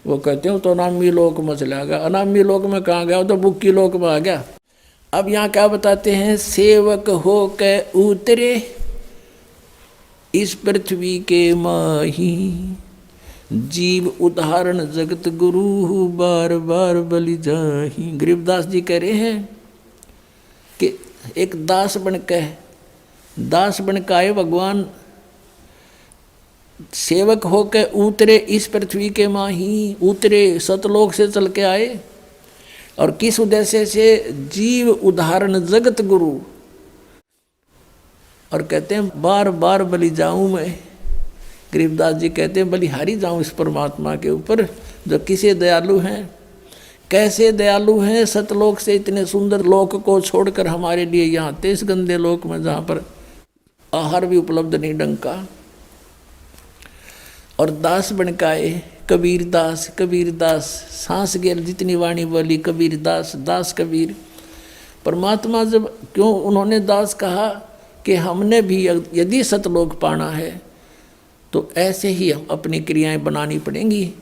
वो कहते हैं तो अनामी लोक में चला गया, अनामी लोक में कहाँ गया, वो तो बुक्की लोक में आ गया। अब यहाँ क्या बताते हैं, सेवक हो के उतरे इस पृथ्वी के माही, जीव उदाहरण जगत गुरु बार बार बलि जाही। गरीबदास जी कह रहे हैं कि एक दास बन के आए भगवान, सेवक होके उतरे इस पृथ्वी के माही, उतरे सतलोक से चल के आए, और किस उद्देश्य से, जीव उदाहरण जगत गुरु। और कहते हैं बार बार बलि जाऊं मैं। गरीबदास जी कहते हैं बलिहारी जाऊं इस परमात्मा के ऊपर जो किसे दयालु हैं, कैसे दयालु हैं। सतलोक से इतने सुंदर लोक को छोड़कर हमारे लिए यहाँ आते इस गंदे लोक में जहाँ पर आहार भी उपलब्ध नहीं ढंग का। और दास बन के आए कबीरदास सांस गेल जितनी वाणी बोली कबीरदास, दास कबीर। परमात्मा जब क्यों उन्होंने दास कहा कि हमने भी यदि सतलोक पाना है तो ऐसे ही हम अपनी क्रियाएं बनानी पड़ेंगी।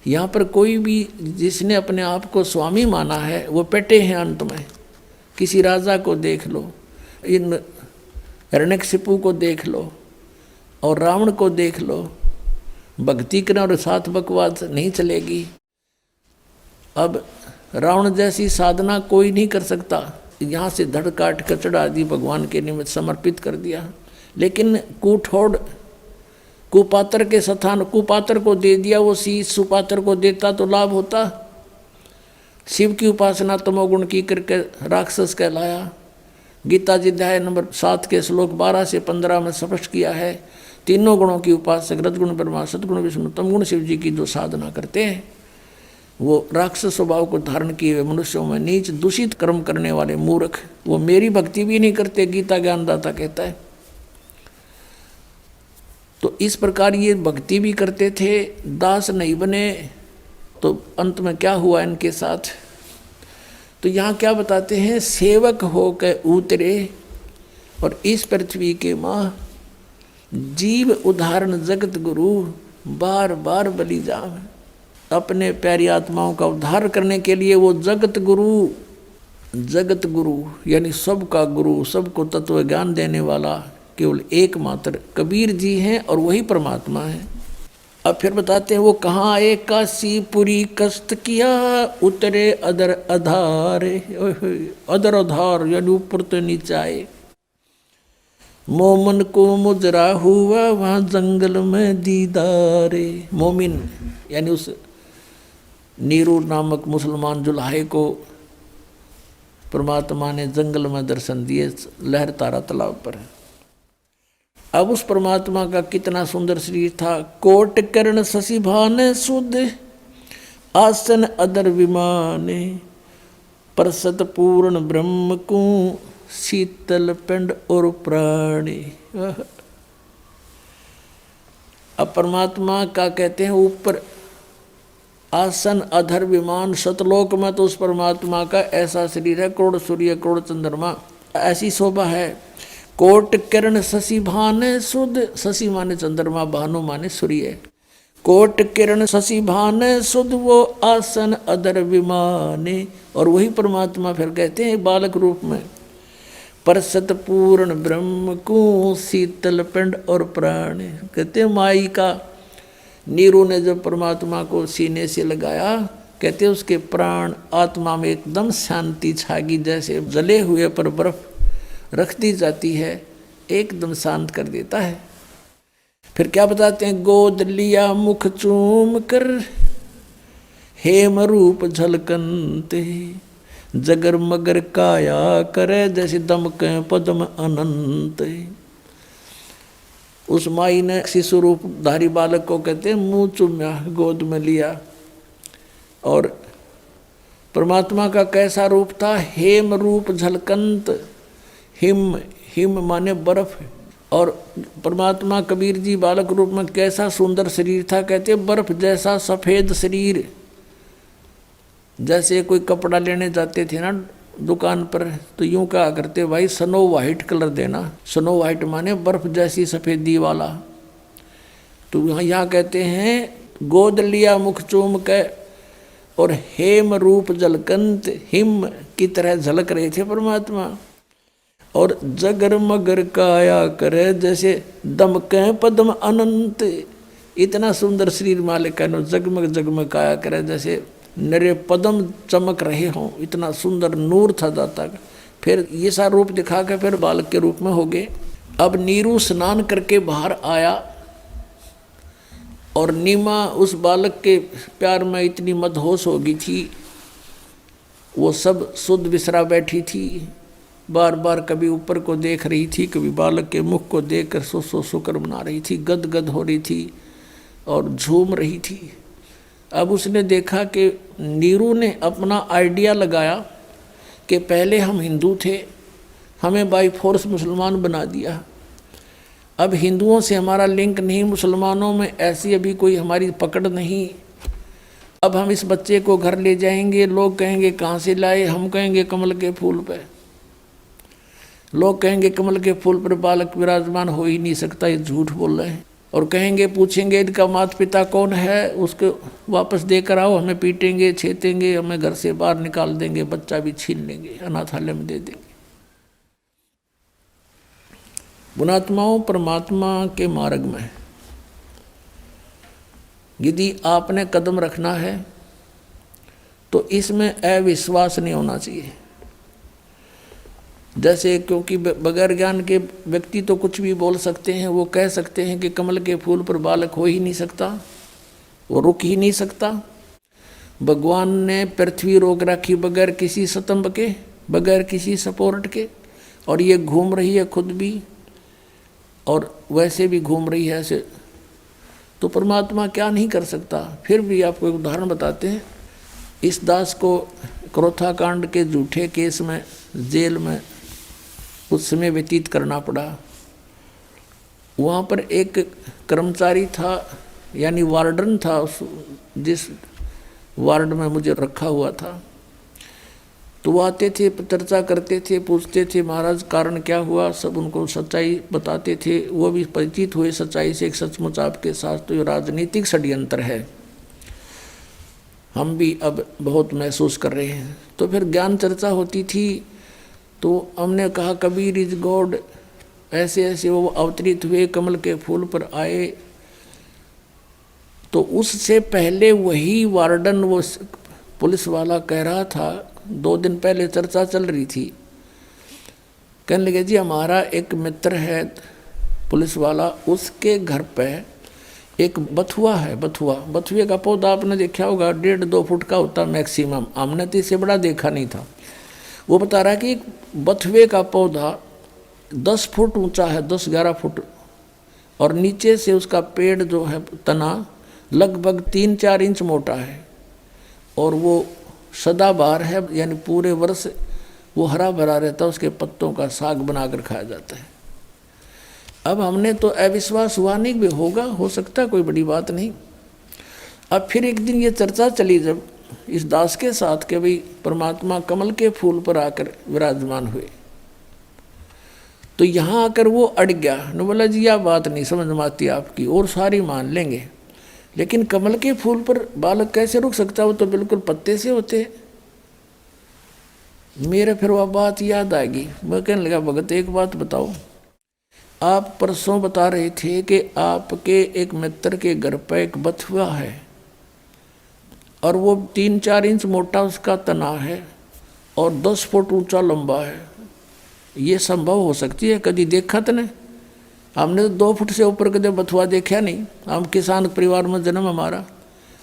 यहाँ पर कोई भी जिसने अपने आप को स्वामी माना है वो पेटे हैं अंत में। किसी राजा को देख लो, इन हिरण्यकशिपु को देख लो और रावण को देख लो, भक्ति करना और साथ बकवाद नहीं चलेगी। अब रावण जैसी साधना कोई नहीं कर सकता, यहाँ से धड़ काट कर चढ़ा दी, भगवान के निमित्त समर्पित कर दिया। लेकिन कुठोड़ कुपात्र के स्थान कुपात्र को दे दिया, वो शीश सुपात्र को देता तो लाभ होता। शिव की उपासना तमोगुण की करके राक्षस कहलाया। गीता जी अध्याय नंबर 7 के श्लोक 12 से 15 में स्पष्ट किया है, तीनों गुणों की उपासक रजगुण ब्रह्मा सदगुण विष्णु तमगुण शिव जी की जो साधना करते हैं वो राक्षस स्वभाव को धारण किए हुए मनुष्यों में नीच दूषित कर्म करने वाले मूर्ख, वो मेरी भक्ति भी नहीं करते, गीता ज्ञानदाता कहता है। तो इस प्रकार ये भक्ति भी करते थे, दास नहीं बने, तो अंत में क्या हुआ इनके साथ। तो यहाँ क्या बताते हैं, सेवक हो के उतरे और इस पृथ्वी के माँ, जीव उदाहरण जगत गुरु बार बार बलि जाम। अपने प्यारी आत्माओं का उद्धार करने के लिए वो जगत गुरु यानी सबका गुरु, सबको तत्व ज्ञान देने वाला केवल एकमात्र कबीर जी हैं और वही परमात्मा है। अब फिर बताते हैं वो कहाँ आए, काशीपुरी कष्ट किया उतरे अदर आधार, अदर आधार यानी ऊपर तो नीचे आए। मोमन को मुजरा हुआ वहाँ जंगल में दीदारे। मोमिन यानी उस नीरू नामक मुसलमान जुल्हे को परमात्मा ने जंगल में दर्शन दिए, लहर तारा तालाब पर। अब उस परमात्मा का कितना सुंदर शरीर था। कोट कर्ण शशि भाने शुद्ध आसन अदर विमाने, परसत पूर्ण ब्रह्म को शीतल पिंड और प्राणी। अब परमात्मा का कहते हैं ऊपर आसन अधर विमान, सतलोक में तो उस परमात्मा का ऐसा शरीर है, करोड़ सूर्य करोड़ चंद्रमा, ऐसी शोभा है। कोट किरण शशि भाने शुद्ध, शशि माने चंद्रमा, भानु माने सूर्य। कोट किरण शशि भाने शुद्ध वो आसन अधर विमाने। और वही परमात्मा फिर कहते हैं बालक रूप में, परसत पूर्ण ब्रह्म को शीतल पिंड और प्राण। कहते हैं माई का नीरू ने जब परमात्मा को सीने से लगाया, कहते हैं उसके प्राण आत्मा में एकदम शांति छागी, जैसे जले हुए पर बर्फ रख दी जाती है, एकदम शांत कर देता है। फिर क्या बताते हैं, गोद लिया मुख चूम कर हेम रूप झलकनते, जगर मगर काया करे जैसे दमके पद्म अनंत। उस माई ने शिशु रूप धारी बालक को कहते हैं मुँह चूम्या, गोद में लिया। और परमात्मा का कैसा रूप था, हेम रूप झलकंत। हिम, हिम माने बर्फ। और परमात्मा कबीर जी बालक रूप में कैसा सुंदर शरीर था, कहते बर्फ जैसा सफ़ेद शरीर। जैसे कोई कपड़ा लेने जाते थे ना दुकान पर, तो यूं कहा करते भाई स्नो वाइट कलर देना। स्नो वाइट माने बर्फ जैसी सफ़ेदी वाला। तो यहाँ कहते हैं गोद लिया मुख चूम के और हेम रूप झलकंत, हिम की तरह झलक रहे थे परमात्मा। और जगर मगर काया करे जैसे दमके पद्म अनंत। इतना सुंदर शरीर मालिक का जगमग जगमग काया करे जैसे नरे पदम चमक रहे हों, इतना सुंदर नूर था जाता। फिर ये सा रूप दिखा के फिर बालक के रूप में हो गए। अब नीरू स्नान करके बाहर आया और नीमा उस बालक के प्यार में इतनी मदहोश हो गई थी, वो सब सुध बिसरा बैठी थी। बार बार कभी ऊपर को देख रही थी, कभी बालक के मुख को देख कर सो शुक्र बना रही थी, गदगद हो रही थी और झूम रही थी। अब उसने देखा कि नीरू ने अपना आइडिया लगाया कि पहले हम हिंदू थे, हमें बाई फोर्स मुसलमान बना दिया। अब हिंदुओं से हमारा लिंक नहीं, मुसलमानों में ऐसी अभी कोई हमारी पकड़ नहीं। अब हम इस बच्चे को घर ले जाएंगे, लोग कहेंगे कहाँ से लाए, हम कहेंगे कमल के फूल पे। लोग कहेंगे कमल के फूल पर बालक विराजमान हो ही नहीं सकता, ये झूठ बोल रहे हैं। और कहेंगे पूछेंगे इनका माता पिता कौन है, उसको वापस देकर आओ, हमें पीटेंगे छेतेंगे, हमें घर से बाहर निकाल देंगे, बच्चा भी छीन लेंगे, अनाथालय में दे देंगे। गुणात्माओं परमात्मा के मार्ग में यदि आपने कदम रखना है तो इसमें अविश्वास नहीं होना चाहिए। जैसे क्योंकि बगैर ज्ञान के व्यक्ति तो कुछ भी बोल सकते हैं, वो कह सकते हैं कि कमल के फूल पर बालक हो ही नहीं सकता, वो रुक ही नहीं सकता। भगवान ने पृथ्वी रोक रखी बगैर किसी स्तंभ के, बगैर किसी सपोर्ट के, और ये घूम रही है खुद भी और वैसे भी घूम रही है ऐसे। तो परमात्मा क्या नहीं कर सकता। फिर भी आपको एक उदाहरण बताते हैं। इस दास को क्रोथा कांड के झूठे केस में जेल में कुछ समय व्यतीत करना पड़ा। वहाँ पर एक कर्मचारी था, यानी वार्डन था, जिस वार्ड में मुझे रखा हुआ था। तो वो आते थे, चर्चा करते थे, पूछते थे महाराज कारण क्या हुआ, सब उनको सच्चाई बताते थे। वो भी परिचित हुए सच्चाई से, एक सचमुच आपके साथ तो ये राजनीतिक षड्यंत्र है, हम भी अब बहुत महसूस कर रहे हैं। तो फिर ज्ञान चर्चा होती थी, तो हमने कहा कबीर इज गॉड, ऐसे ऐसे वो अवतरित हुए, कमल के फूल पर आए। तो उससे पहले वही वार्डन, वो पुलिस वाला कह रहा था, 2 दिन पहले चर्चा चल रही थी, कहने लगे जी हमारा एक मित्र है पुलिस वाला, उसके घर पे एक बथुआ है। बथुए का पौधा आपने देखा होगा, 1.5-2 फुट का होता मैक्सिमम। हमने तो इससे बड़ा देखा नहीं था। वो बता रहा है कि बथुए का पौधा 10 फुट ऊंचा है, 10-11 फुट, और नीचे से उसका पेड़ जो है तना लगभग 3-4 इंच मोटा है, और वो सदाबहार है, यानी पूरे वर्ष वो हरा भरा रहता है। उसके पत्तों का साग बनाकर खाया जाता है। अब हमने तो अविश्वास हुआ नहीं भी होगा, हो सकता कोई बड़ी बात नहीं। अब फिर एक दिन ये चर्चा चली जब इस दास के साथ के भाई परमात्मा कमल के फूल पर आकर विराजमान हुए, तो यहाँ आकर वो अड़ गया न, बोला जी यह बात नहीं समझ में आती आपकी, और सारी मान लेंगे, लेकिन कमल के फूल पर बालक कैसे रुक सकता, वो तो बिल्कुल पत्ते से होते। मेरे फिर वह बात याद आएगी। मैं कहने लगा भगत एक बात बताओ, आप परसों बता रहे थे कि आपके एक मित्र के घर पर एक बथुआ है और वो 3-4 इंच मोटा उसका तना है और 10 फुट ऊंचा लंबा है। ये संभव हो सकती है? कभी देखा तो नहीं, हमने तो 2 फुट से ऊपर कभी बथुआ देखा नहीं। हम किसान परिवार में जन्म हमारा,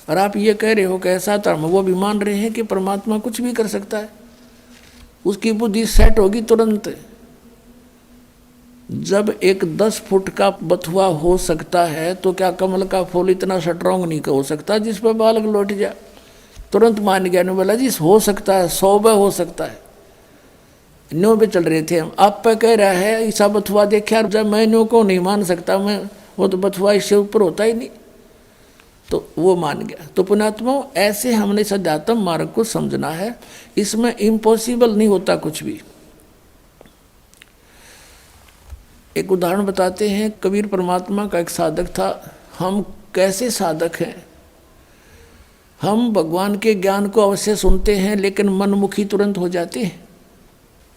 और आप ये कह रहे हो कि ऐसा था। वो भी मान रहे हैं कि परमात्मा कुछ भी कर सकता है, उसकी बुद्धि सेट होगी तुरंत। जब एक 10 फुट का बथुआ हो सकता है तो क्या कमल का फूल इतना स्ट्रॉन्ग नहीं हो सकता जिस पर बालक लौट जाए? तुरंत मान गया, ने बोला जी हो सकता है, 100 हो सकता है। न्यू पे चल रहे थे हम, आप पे कह रहा है ऐसा बथुआ देखा, जब मैं न्यू को नहीं मान सकता, मैं वो तो बथुआ इससे ऊपर होता ही नहीं, तो वो मान गया। तो पुण्यात्मा ऐसे हमने सध्यात्म मार्ग को समझना है, इसमें इम्पॉसिबल नहीं होता कुछ भी। एक उदाहरण बताते हैं, कबीर परमात्मा का एक साधक था। हम कैसे साधक हैं, हम भगवान के ज्ञान को अवश्य सुनते हैं लेकिन मनमुखी तुरंत हो जाते हैं।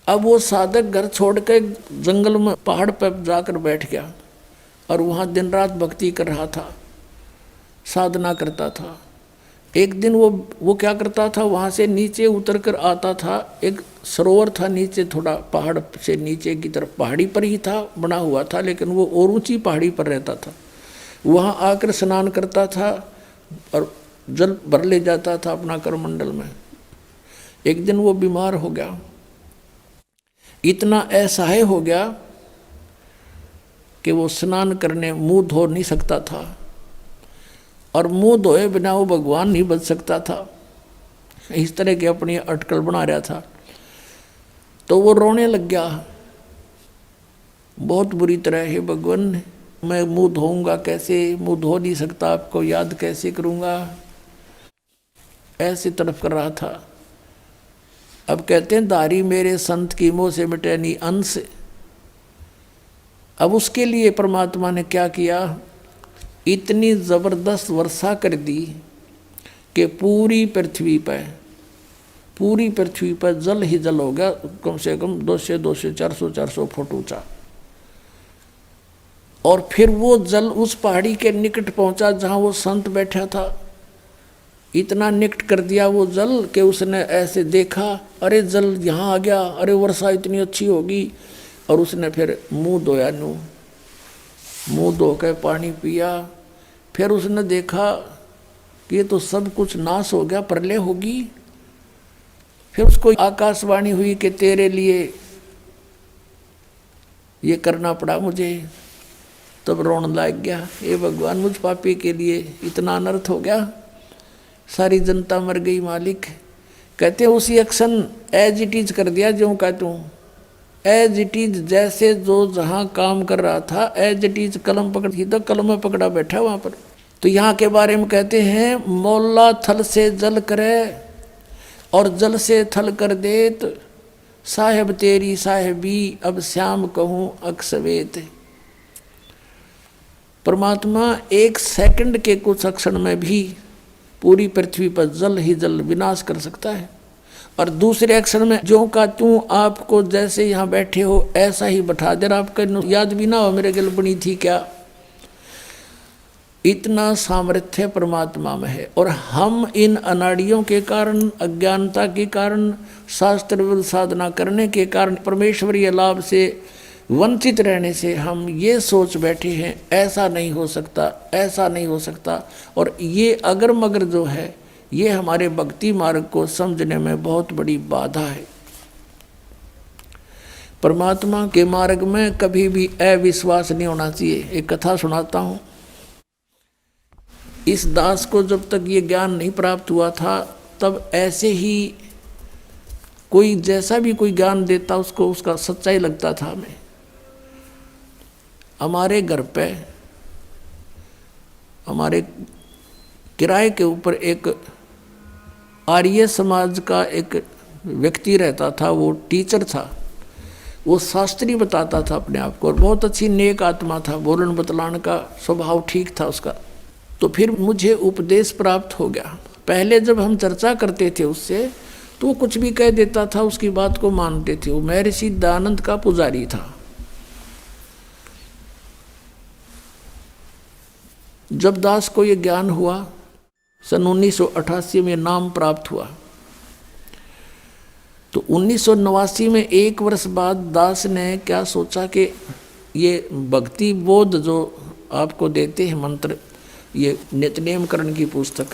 अब वो साधक घर छोड़ कर जंगल में पहाड़ पर जाकर बैठ गया और वहाँ दिन रात भक्ति कर रहा था, साधना करता था। एक दिन वो क्या करता था, वहाँ से नीचे उतर कर आता था, एक सरोवर था नीचे, थोड़ा पहाड़ से नीचे की तरफ, पहाड़ी पर ही था, बना हुआ था, लेकिन वो और ऊंची पहाड़ी पर रहता था। वहाँ आकर स्नान करता था और जल भर ले जाता था अपना करमंडल में। एक दिन वो बीमार हो गया, इतना असहाय हो गया कि वो स्नान करने मुंह धो नहीं सकता था, और मुंह धोए बिना वो भगवान नहीं बच सकता था। इस तरह की अपनी अटकल बना रहा था। तो वो रोने लग गया बहुत बुरी तरह, हे भगवान मैं मुंह धोऊंगा कैसे, मुंह धो नहीं सकता, आपको याद कैसे करूंगा, ऐसे तड़प कर रहा था। अब कहते हैं दारी मेरे संत की मोह से मिटे नहीं अंश। अब उसके लिए परमात्मा ने क्या किया, इतनी जबरदस्त वर्षा कर दी कि पूरी पृथ्वी पर जल ही जल हो गया, कम से कम 200 400 फुट ऊंचा। और फिर वो जल उस पहाड़ी के निकट पहुंचा जहां वो संत बैठा था। इतना निकट कर दिया वो जल कि उसने ऐसे देखा, अरे जल यहाँ आ गया, अरे वर्षा इतनी अच्छी होगी। और उसने फिर मुंह धोया, मुंह धो के पानी पिया। फिर उसने देखा कि ये तो सब कुछ नाश हो गया, प्रलय होगी। फिर उसको आकाशवाणी हुई कि तेरे लिए ये करना पड़ा मुझे। तब रोने लग गया, ये भगवान मुझ पापी के लिए इतना अनर्थ हो गया, सारी जनता मर गई मालिक। कहते उसी एक्शन एज इट इज कर दिया, जो कहते हूँ एज इट इज, जैसे जो जहाँ काम कर रहा था एज इट इज कलम पकड़ थी तो कलम में पकड़ा बैठा वहाँ पर। तो यहाँ के बारे में कहते हैं मौला थल से जल करे और जल से थल कर देत, साहेब तेरी साहेबी अब श्याम कहूँ अक्सवेत। परमात्मा 1 सेकंड के कुछ क्षण में भी पूरी पृथ्वी पर जल ही जल विनाश कर सकता है। और दूसरे अक्षर में जो का तू आपको जैसे यहाँ बैठे हो ऐसा ही बैठा दे। आपका याद भी ना हो मेरे गल बनी थी क्या, इतना सामर्थ्य परमात्मा में है। और हम इन अनाड़ियों के कारण, अज्ञानता के कारण, शास्त्र विरुद्ध साधना करने के कारण, परमेश्वरीय लाभ से वंचित रहने से हम ये सोच बैठे हैं ऐसा नहीं हो सकता, ऐसा नहीं हो सकता। और ये अगर मगर जो है ये हमारे भक्ति मार्ग को समझने में बहुत बड़ी बाधा है। परमात्मा के मार्ग में कभी भी अविश्वास नहीं होना चाहिए। एक कथा सुनाता हूँ। इस दास को जब तक ये ज्ञान नहीं प्राप्त हुआ था तब ऐसे ही कोई जैसा भी कोई ज्ञान देता उसको उसका सच्चाई लगता था हमें। हमारे घर पे हमारे किराए के ऊपर एक आर्य समाज का एक व्यक्ति रहता था। वो टीचर था, वो शास्त्री बताता था अपने आप को, और बहुत अच्छी नेक आत्मा था, बोलन बतलाने का स्वभाव ठीक था उसका। तो फिर मुझे उपदेश प्राप्त हो गया। पहले जब हम चर्चा करते थे उससे तो वो कुछ भी कह देता था, उसकी बात को मानते थे। वो महर्षि दयानंद का पुजारी था। जब दास को ये ज्ञान हुआ, सन 1988 में नाम प्राप्त हुआ, तो 1989 में 1 वर्ष बाद दास ने क्या सोचा कि ये भक्ति बोध जो आपको देते हैं मंत्र, ये नित्यनेमकरण की पुस्तक,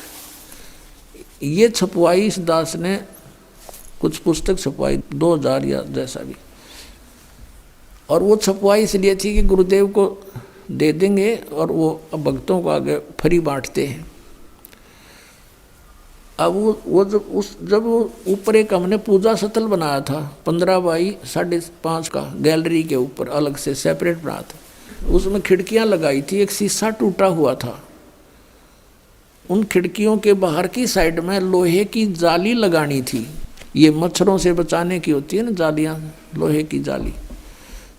ये छपवाई। इस दास ने कुछ पुस्तक छपवाई 2000 या जैसा भी, और वो छपवाई इसलिए थी कि गुरुदेव को दे देंगे और वो भक्तों को आगे फ्री बांटते हैं। अब वो जब वो ऊपर एक हमने पूजा स्थल बनाया था 15 बाई 5.5 का, गैलरी के ऊपर अलग से सेपरेट बना था। उसमें खिड़कियां लगाई थी, एक शीशा टूटा हुआ था। उन खिड़कियों के बाहर की साइड में लोहे की जाली लगानी थी। ये मच्छरों से बचाने की होती है ना जालियां, लोहे की जाली।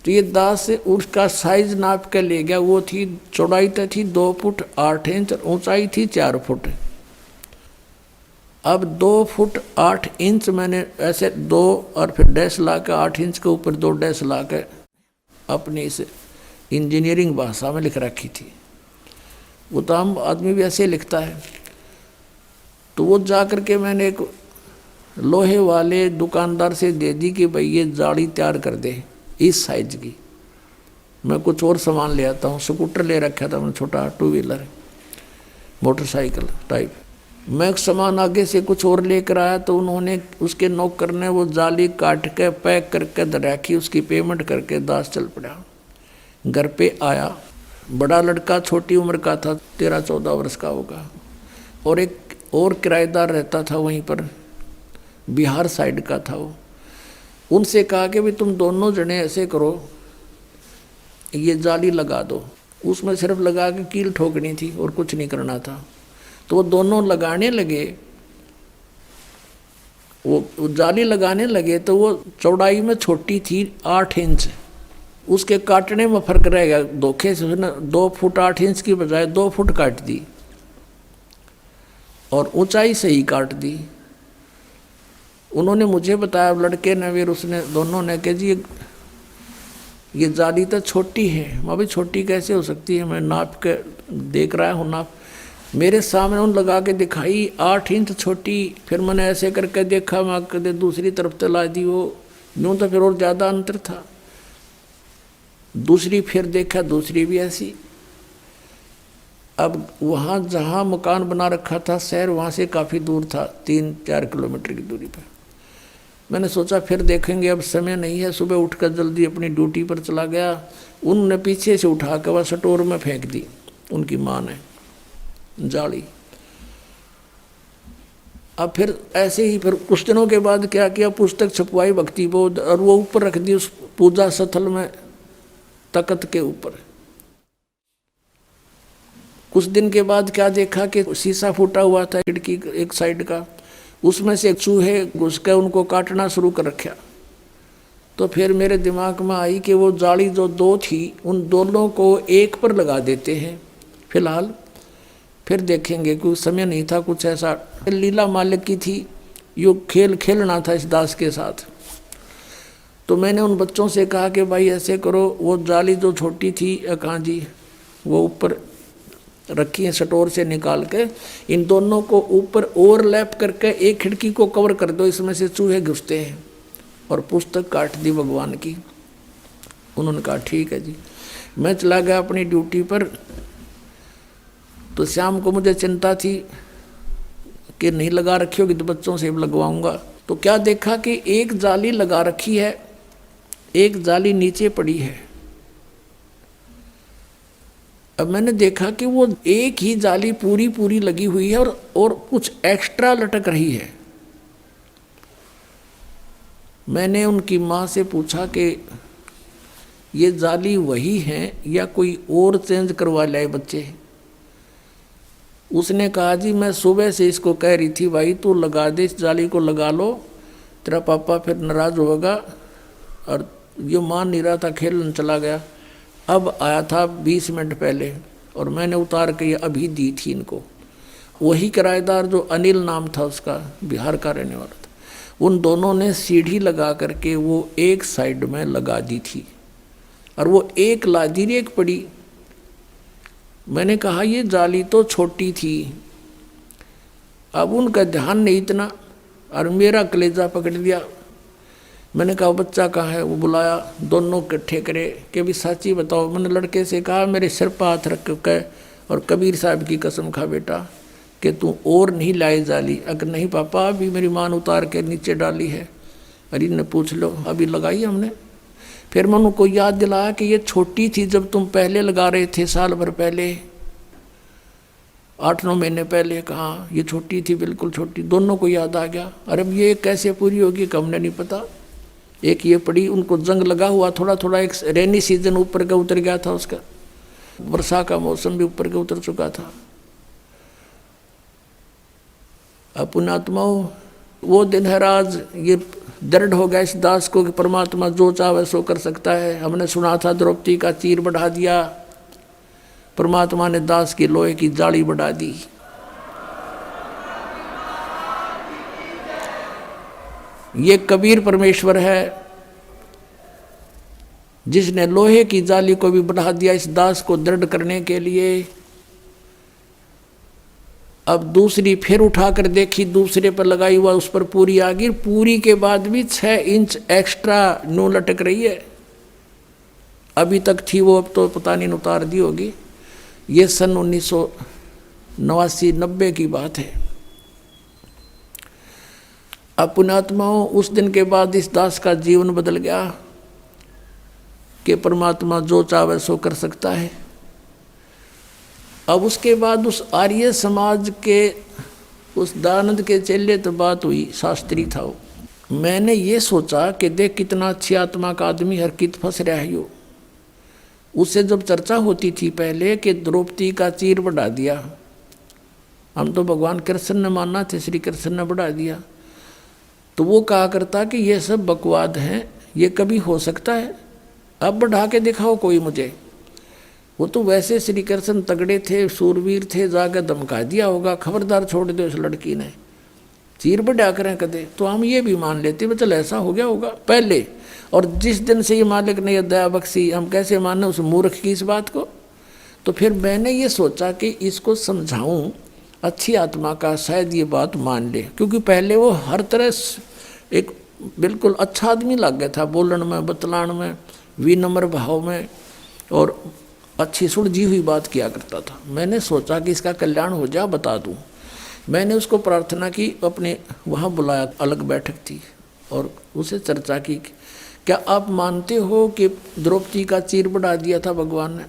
तो ये दास से उसका साइज नाप के ले गया। वो थी, चौड़ाई तो थी 2 फुट 8 इंच, ऊंचाई थी 4 फुट। अब 2 फुट 8 इंच मैंने ऐसे 2 और फिर डैश ला के 8 इंच के ऊपर 2 डैश ला के अपनी इस इंजीनियरिंग भाषा में लिख रखी थी। वो तो आम आदमी भी ऐसे लिखता है। तो वो जा कर के मैंने एक लोहे वाले दुकानदार से दे दी कि भाई ये जाली तैयार कर दे इस साइज की। मैं कुछ और सामान ले आता हूँ। स्कूटर ले रखा था मैंने, छोटा 2 व्हीलर मोटरसाइकिल टाइप। मैं सामान आगे से कुछ और लेकर आया तो उन्होंने उसके नौकर ने वो जाली काट के पैक करके रखी। उसकी पेमेंट करके दास चल पड़ा। घर पे आया, बड़ा लड़का छोटी उम्र का था, 13-14 वर्ष का होगा, और एक और किराएदार रहता था वहीं पर, बिहार साइड का था वो। उनसे कहा कि भाई तुम दोनों जने ऐसे करो, ये जाली लगा दो। उसमें सिर्फ लगा के कील ठोकनी थी और कुछ नहीं करना था। तो वो दोनों लगाने लगे, वो जाली लगाने लगे तो वो चौड़ाई में छोटी थी 8 इंच, उसके काटने में फर्क रह गया। धोखे से ना 2 फुट 8 इंच की बजाय 2 फुट काट दी और ऊंचाई से ही काट दी। उन्होंने मुझे बताया, लड़के ने फिर उसने दोनों ने कहा जी ये जाली तो छोटी है। मैं भी छोटी कैसे हो सकती है, मैं नाप के देख रहा हूँ नाप। मेरे सामने उन लगा के दिखाई 8 इंच छोटी। फिर मैंने ऐसे करके देखा, मैं कदे दूसरी तरफ चला दी, वो यूँ तो फिर और ज़्यादा अंतर था। दूसरी फिर देखा, दूसरी भी ऐसी। अब वहाँ जहाँ मकान बना रखा था शहर, वहाँ से काफ़ी दूर था, 3-4 किलोमीटर की दूरी पर। मैंने सोचा फिर देखेंगे, अब समय नहीं है। सुबह उठकर जल्दी अपनी ड्यूटी पर चला गया। उनने पीछे से उठा कर वह स्टोर में फेंक दी उनकी माँ ने जाली। अब फिर ऐसे ही फिर कुछ दिनों के बाद क्या किया, पुस्तक छपवाई भक्ति बोध, और वो ऊपर रख दी उस पूजा स्थल में, तख्त के ऊपर। कुछ दिन के बाद क्या देखा कि शीशा फूटा हुआ था खिड़की एक साइड का, उसमें से चूहे घुस के उनको काटना शुरू कर रखा। तो फिर मेरे दिमाग में आई कि वो जाली जो 2 थी, उन दोनों को एक पर लगा देते हैं फिलहाल, फिर देखेंगे। कुछ समय नहीं था, कुछ ऐसा लीला मालिक की थी, यो खेल खेलना था इस दास के साथ। तो मैंने उन बच्चों से कहा कि भाई ऐसे करो, वो जाली जो छोटी थी कहाँ जी, वो ऊपर रखी है स्टोर से निकाल के, इन दोनों को ऊपर ओवरलैप करके एक खिड़की को कवर कर दो, इसमें से चूहे घुसते हैं। और पुस्तक काट दी भगवान की। उन्होंने कहा ठीक है जी। मैं चला गया अपनी ड्यूटी पर। तो शाम को मुझे चिंता थी कि नहीं लगा रखी होगी तो बच्चों से लगवाऊंगा। तो क्या देखा कि एक जाली लगा रखी है, एक जाली नीचे पड़ी है। अब मैंने देखा कि वो एक ही जाली पूरी पूरी लगी हुई है और कुछ एक्स्ट्रा लटक रही है। मैंने उनकी माँ से पूछा कि ये जाली वही है या कोई और चेंज करवा लाए बच्चे। उसने कहा जी मैं सुबह से इसको कह रही थी भाई तू लगा दे, इस जाली को लगा लो, तेरा पापा फिर नाराज होगा। और ये मान नहीं रहा था, खेलने चला गया। अब आया था 20 मिनट पहले और मैंने उतार के ये अभी दी थी इनको। वही किराएदार जो अनिल नाम था उसका, बिहार का रहने वाला था, उन दोनों ने सीढ़ी लगा करके वो एक साइड में लगा दी थी और वो एक लादी एक पड़ी। मैंने कहा ये जाली तो छोटी थी। अब उनका ध्यान नहीं इतना और मेरा कलेजा पकड़ लिया। मैंने कहा बच्चा कहाँ है? वो बुलाया, दोनों इकट्ठे करे कि भी सच्ची बताओ। मैंने लड़के से कहा मेरे सिर पर हाथ रख के और कबीर साहब की कसम खा बेटा कि तू और नहीं लाई जाली। अगर नहीं पापा अभी मेरी मान उतार के नीचे डाली है। अरे ने पूछ लो, अभी लगाई हमने। फिर मैं उनको याद दिलाया कि ये छोटी थी जब तुम पहले लगा रहे थे, साल भर पहले, 8-9 महीने पहले। कहा ये छोटी थी, बिल्कुल छोटी। दोनों को याद आ गया। अरे अब ये कैसे पूरी होगी कि हमने नहीं पता। एक ये पड़ी, उनको जंग लगा हुआ थोड़ा थोड़ा। एक रेनी सीजन ऊपर का उतर गया था उसका, वर्षा का मौसम भी ऊपर का उतर चुका था। पुण्यात्माओं, वो दिन है आज। ये दृढ़ हो गया इस दास को कि परमात्मा जो चाहे सो कर सकता है। हमने सुना था द्रौपदी का चीर बढ़ा दिया, परमात्मा ने दास की लोहे की जाली बढ़ा दी। ये कबीर परमेश्वर है जिसने लोहे की जाली को भी बढ़ा दिया इस दास को दृढ़ करने के लिए। अब दूसरी फिर उठाकर देखी, दूसरे पर लगाई हुआ, उस पर पूरी आ गई। पूरी के बाद भी 6 इंच एक्स्ट्रा नू लटक रही है। अभी तक थी वो, अब तो पता नहीं उतार दी होगी। ये सन 1989-90 की बात है। अब पुण्यात्माओं, उस दिन के बाद इस दास का जीवन बदल गया कि परमात्मा जो चाहे सो कर सकता है। अब उसके बाद उस आर्य समाज के उस दयानंद के चेले तो बात हुई, शास्त्री था वो। मैंने ये सोचा कि देख कितना अच्छी आत्मा का आदमी, हर कित फंस रहा है यो। उससे जब चर्चा होती थी पहले कि द्रौपदी का चीर बढ़ा दिया, हम तो भगवान कृष्ण ने मानना थे, श्री कृष्ण ने बढ़ा दिया, तो वो कहा करता कि ये सब बकवाद हैं, ये कभी हो सकता है? अब बढ़ा के दिखाओ कोई मुझे। वो तो वैसे श्री कृष्ण तगड़े थे, सूरवीर थे, जाकर धमका दिया होगा, खबरदार छोड़ दो इस लड़की ने, चीर बढ़ा करें कदे, तो हम ये भी मान लेते चल ऐसा हो गया होगा पहले। और जिस दिन से ये मालिक ने ये दया बख्शी, हम कैसे माने उस मूर्ख की इस बात को? तो फिर मैंने ये सोचा कि इसको समझाऊं अच्छी आत्मा का, शायद ये बात मान ले। क्योंकि पहले वो हर तरह एक बिल्कुल अच्छा आदमी लग गया था, बोलन में, बतलान में, विनम्र भाव में, और अच्छी सुलझी हुई बात किया करता था। मैंने सोचा कि इसका कल्याण हो जा, बता दूं। मैंने उसको प्रार्थना की, अपने वहाँ बुलाया, अलग बैठक थी, और उसे चर्चा की, क्या आप मानते हो कि द्रौपदी का चीर बढ़ा दिया था भगवान ने?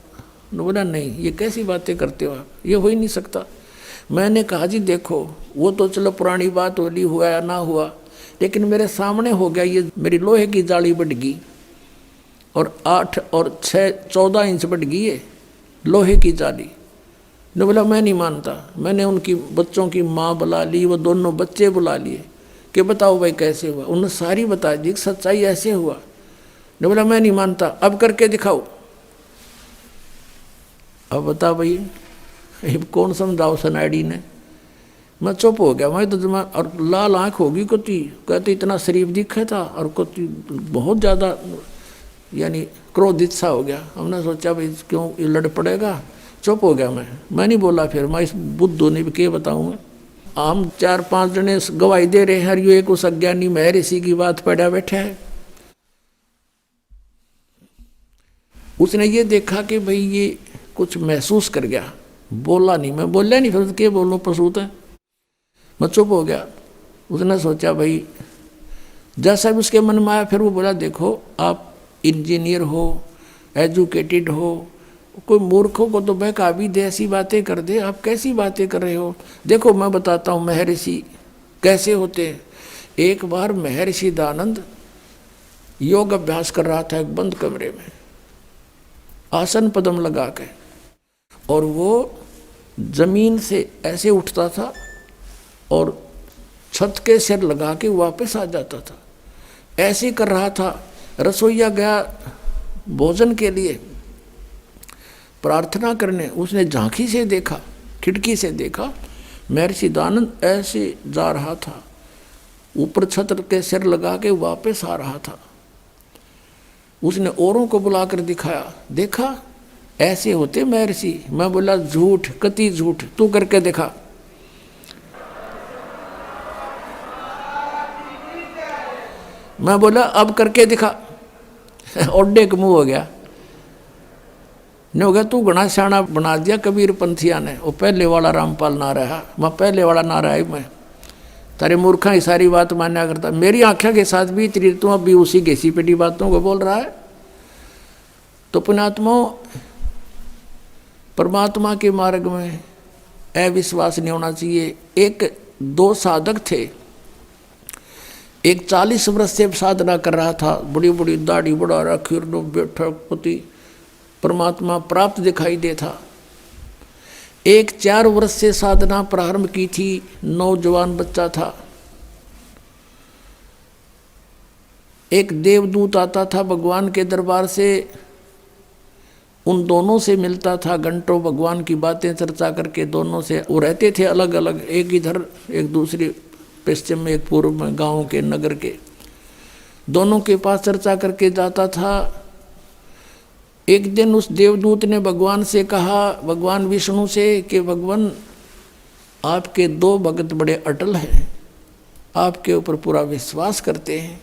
बोला नहीं, ये कैसी बातें करते हो आप, ये हो ही नहीं सकता। मैंने कहा जी देखो, वो तो चलो पुरानी बात होली, हुआ या ना हुआ, लेकिन मेरे सामने हो गया, ये मेरी लोहे की जाली बढ़ गई और 8 और 6 14 इंच बढ़ गई है लोहे की जाली। ने बोला मैं नहीं मानता। मैंने उनकी बच्चों की माँ बुला ली, वो दोनों बच्चे बुला लिए कि बताओ भाई कैसे हुआ। उन्होंने सारी बता दी, सच्चाई ऐसे हुआ। ने बोला मैं नहीं मानता, अब करके दिखाओ। अब बता भाई, कौन समझाओ सनाडी ने? मैं चुप हो गया। मैं तो जमा, और लाल आँख होगी कोती, कहते इतना शरीफ दिखा था, और कोती बहुत ज़्यादा यानी क्रोधित सा हो गया। हमने सोचा भाई क्यों लड़ पड़ेगा, चुप हो गया मैं नहीं बोला। फिर मैं इस बुद्धू ने भी क्या बताऊँ। हम 4-5 जने गवाही दे रहे हैं, यो एक उस अज्ञानी महर्षि की बात पढ़ा बैठा है। उसने ये देखा कि भाई ये कुछ महसूस कर गया, बोला नहीं। मैं बोला नहीं, फिर क्या बोलूँ, पसूत है। मैं चुप हो गया। उसने सोचा भाई जैसा भी उसके मन में आया, फिर वो बोला देखो आप इंजीनियर हो, एजुकेटेड हो, कोई मूर्खों को तो बहका भी दे, ऐसी बातें कर दे, आप कैसी बातें कर रहे हो। देखो मैं बताता हूँ महर्षि कैसे होते हैं। एक बार महर्षि दानंद योग अभ्यास कर रहा था एक बंद कमरे में, आसन पद्म लगा के, और वो जमीन से ऐसे उठता था और छत के सिर लगा के वापस आ जाता था। ऐसे कर रहा था। रसोईया गया भोजन के लिए प्रार्थना करने, उसने झांकी से देखा, खिड़की से देखा, महर्षि दानंद ऐसे जा रहा था, ऊपर छत के सिर लगा के वापस आ रहा था। उसने औरों को बुलाकर दिखाया, देखा ऐसे होते महर्षि। मैं बोला झूठ, कति झूठ, तू करके दिखा। मैं बोला अब करके दिखा। ओडे का मुंह हो गया। ने हो गया तू घना सियाना बना दिया कबीर पंथिया ने, वो पहले वाला रामपाल ना रहा। मैं पहले वाला ना रहा, मैं तारे मूर्खा ही सारी बात मान्या करता। मेरी आंखें के साथ भी तेरी तू अभी उसी घेसी पेटी बातों को बोल रहा है। तो पुण्यात्माओं, परमात्मा के मार्ग में अविश्वास नहीं होना चाहिए। एक 2 साधक थे, एक 40 वर्ष से साधना कर रहा था, बड़ी बड़ी दाढ़ी बढ़ा रखी, बैठक पति परमात्मा प्राप्त दिखाई दे था। एक 4 वर्ष से साधना प्रारंभ की थी, नौजवान बच्चा था। एक देवदूत आता था भगवान के दरबार से, उन दोनों से मिलता था, घंटों भगवान की बातें चर्चा करके दोनों से। वो रहते थे अलग अलग, एक इधर एक दूसरे पश्चिम में, एक पूर्व में, गांव के नगर के। दोनों के पास चर्चा करके जाता था। एक दिन उस देवदूत ने भगवान से कहा, भगवान विष्णु से, कि भगवान आपके 2 भगत बड़े अटल हैं, आपके ऊपर पूरा विश्वास करते हैं।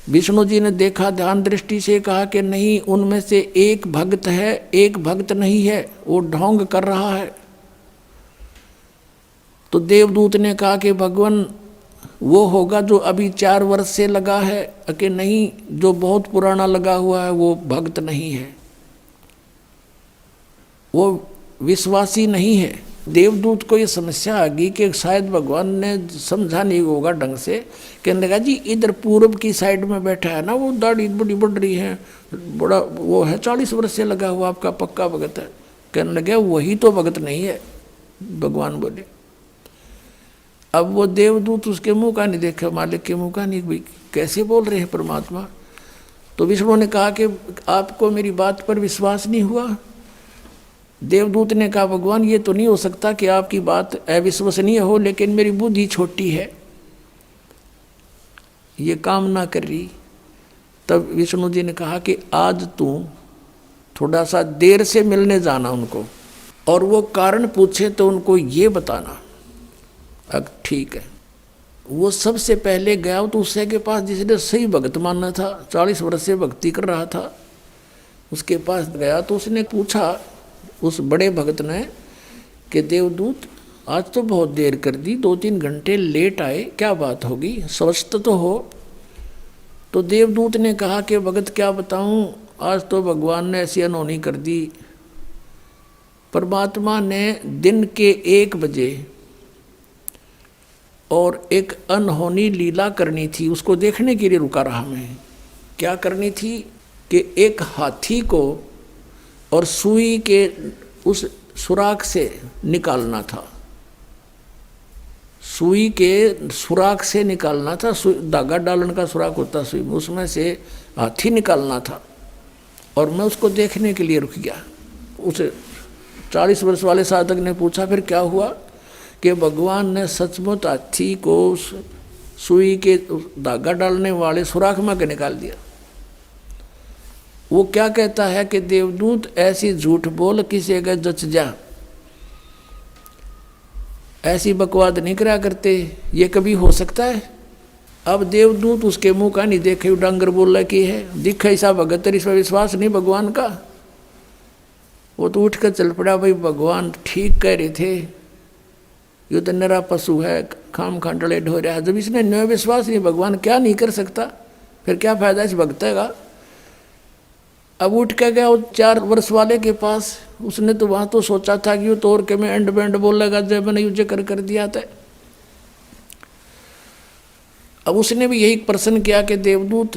विष्णु जी ने देखा, ध्यान दृष्टि से कहा कि नहीं, उनमें से एक भक्त है, एक भक्त नहीं है, वो ढोंग कर रहा है। तो देवदूत ने कहा कि भगवान वो होगा जो अभी 4 वर्ष से लगा है, कि नहीं, जो बहुत पुराना लगा हुआ है वो भक्त नहीं है, वो विश्वासी नहीं है। देवदूत को ये समस्या आ गई कि शायद भगवान ने समझा नहीं होगा ढंग से। कहने लगा जी इधर पूर्व की साइड में बैठा है ना, वो दाढ़ी बड़ी बढ़ रही है, बड़ा वो है, 40 वर्ष से लगा हुआ, आपका पक्का भगत है। कहने लगे वही तो भगत नहीं है, भगवान बोले। अब वो देवदूत उसके मुंह का नहीं देखा, मालिक के मुंह का नहीं, भाई कैसे बोल रहे हैं परमात्मा। तो विष्णु ने कहा कि आपको मेरी बात पर विश्वास नहीं हुआ। देवदूत ने कहा भगवान ये तो नहीं हो सकता कि आपकी बात अविश्वसनीय हो, लेकिन मेरी बुद्धि छोटी है, ये काम ना कर रही। तब विष्णु जी ने कहा कि आज तू थोड़ा सा देर से मिलने जाना उनको, और वो कारण पूछे तो उनको ये बताना। अब ठीक है। वो सबसे पहले गया तो उससे के पास जिसने सही भगत मानना था, 40 वर्ष से भक्ति कर रहा था, उसके पास गया तो उसने पूछा उस बड़े भगत ने कि देवदूत आज तो बहुत देर कर दी, 2-3 घंटे लेट आए, क्या बात होगी, स्वस्थ तो हो। तो देवदूत ने कहा कि भगत क्या बताऊं, आज तो भगवान ने ऐसी अनहोनी कर दी। परमात्मा ने दिन के 1 बजे और एक अनहोनी लीला करनी थी, उसको देखने के लिए रुका रहा मैं। क्या करनी थी कि एक हाथी को और सुई के उस सुराख से निकालना था, सुई के सुराख से निकालना था, धागा डालने का सुराख होता सुई में, उसमें से हाथी निकालना था। और मैं उसको देखने के लिए रुक गया। उस 40 वर्ष वाले साधक ने पूछा फिर क्या हुआ, कि भगवान ने सचमुच हाथी को सुई के धागा डालने वाले सुराख में के निकाल दिया। वो क्या कहता है कि देवदूत ऐसी झूठ बोल किसी के जच जा, ऐसी बकवाद नहीं करा करते, ये कभी हो सकता है? अब देवदूत उसके मुंह का नहीं देखे, डांगर बोल की है, दिखा ऐसा भगत, इस पर विश्वास नहीं भगवान का। वो तो उठ कर चल पड़ा, भाई भगवान ठीक कह रहे थे, ये तो नरा पशु है, खाम खांडले ढो रहा है। जब इसने न विश्वास नहीं, भगवान क्या नहीं कर सकता, फिर क्या फायदा इस भक्त का। अब उठ के गया वो 4 वर्ष वाले के पास, उसने तो वहाँ तो सोचा था कि वो तोड़ के मैं एंड बैंड बोलेगा, जब मैंने युज कर दिया था। अब उसने भी यही प्रश्न किया कि देवदूत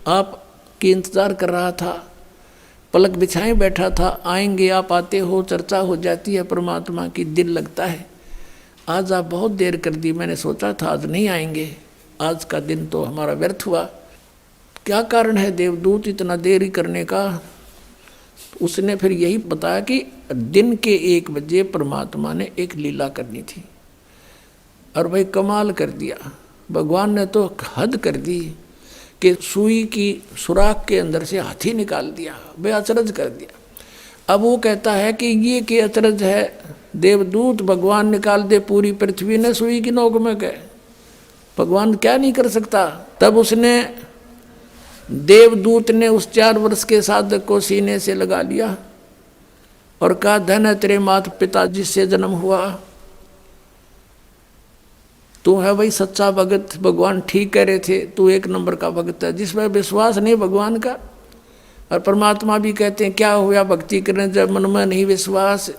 आपकी इंतजार कर रहा था, पलक बिछाए बैठा था, आएंगे आप, आते हो, चर्चा हो जाती है परमात्मा की, दिल लगता है। आज आप बहुत देर कर दी, मैंने सोचा था आज नहीं आएंगे, आज का दिन तो हमारा व्यर्थ हुआ। क्या कारण है देवदूत इतना देरी करने का? उसने फिर यही बताया कि दिन के 1 बजे परमात्मा ने एक लीला करनी थी। और भाई कमाल कर दिया, भगवान ने तो हद कर दी कि सुई की सुराख के अंदर से हाथी निकाल दिया, भाई अचरज कर दिया। अब वो कहता है कि ये कि अचरज है, देवदूत भगवान निकाल दे पूरी पृथ्वी ने सुई की नोक में गए, भगवान क्या नहीं कर सकता। तब उसने देवदूत ने उस 4 वर्ष के साधक को सीने से लगा लिया और कहा, धन है तेरे माता पिता जिससे जन्म हुआ, तू है भाई सच्चा भगत, भगवान ठीक कह रहे थे, तू 1 नंबर का भगत है। जिसमें विश्वास नहीं भगवान का, और परमात्मा भी कहते हैं क्या हुआ भक्ति करने जब मन में नहीं विश्वास,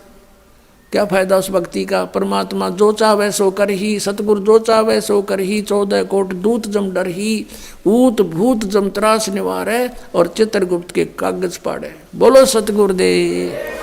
क्या फायदा उस भक्ति का। परमात्मा जो चाहे सो कर ही, सतगुरु जो चाहे सो कर ही, 14 कोट दूत जम डर ही, ऊत भूत जम त्रास निवारे, और चित्रगुप्त के कागज पाड़े। बोलो सतगुरुदेव।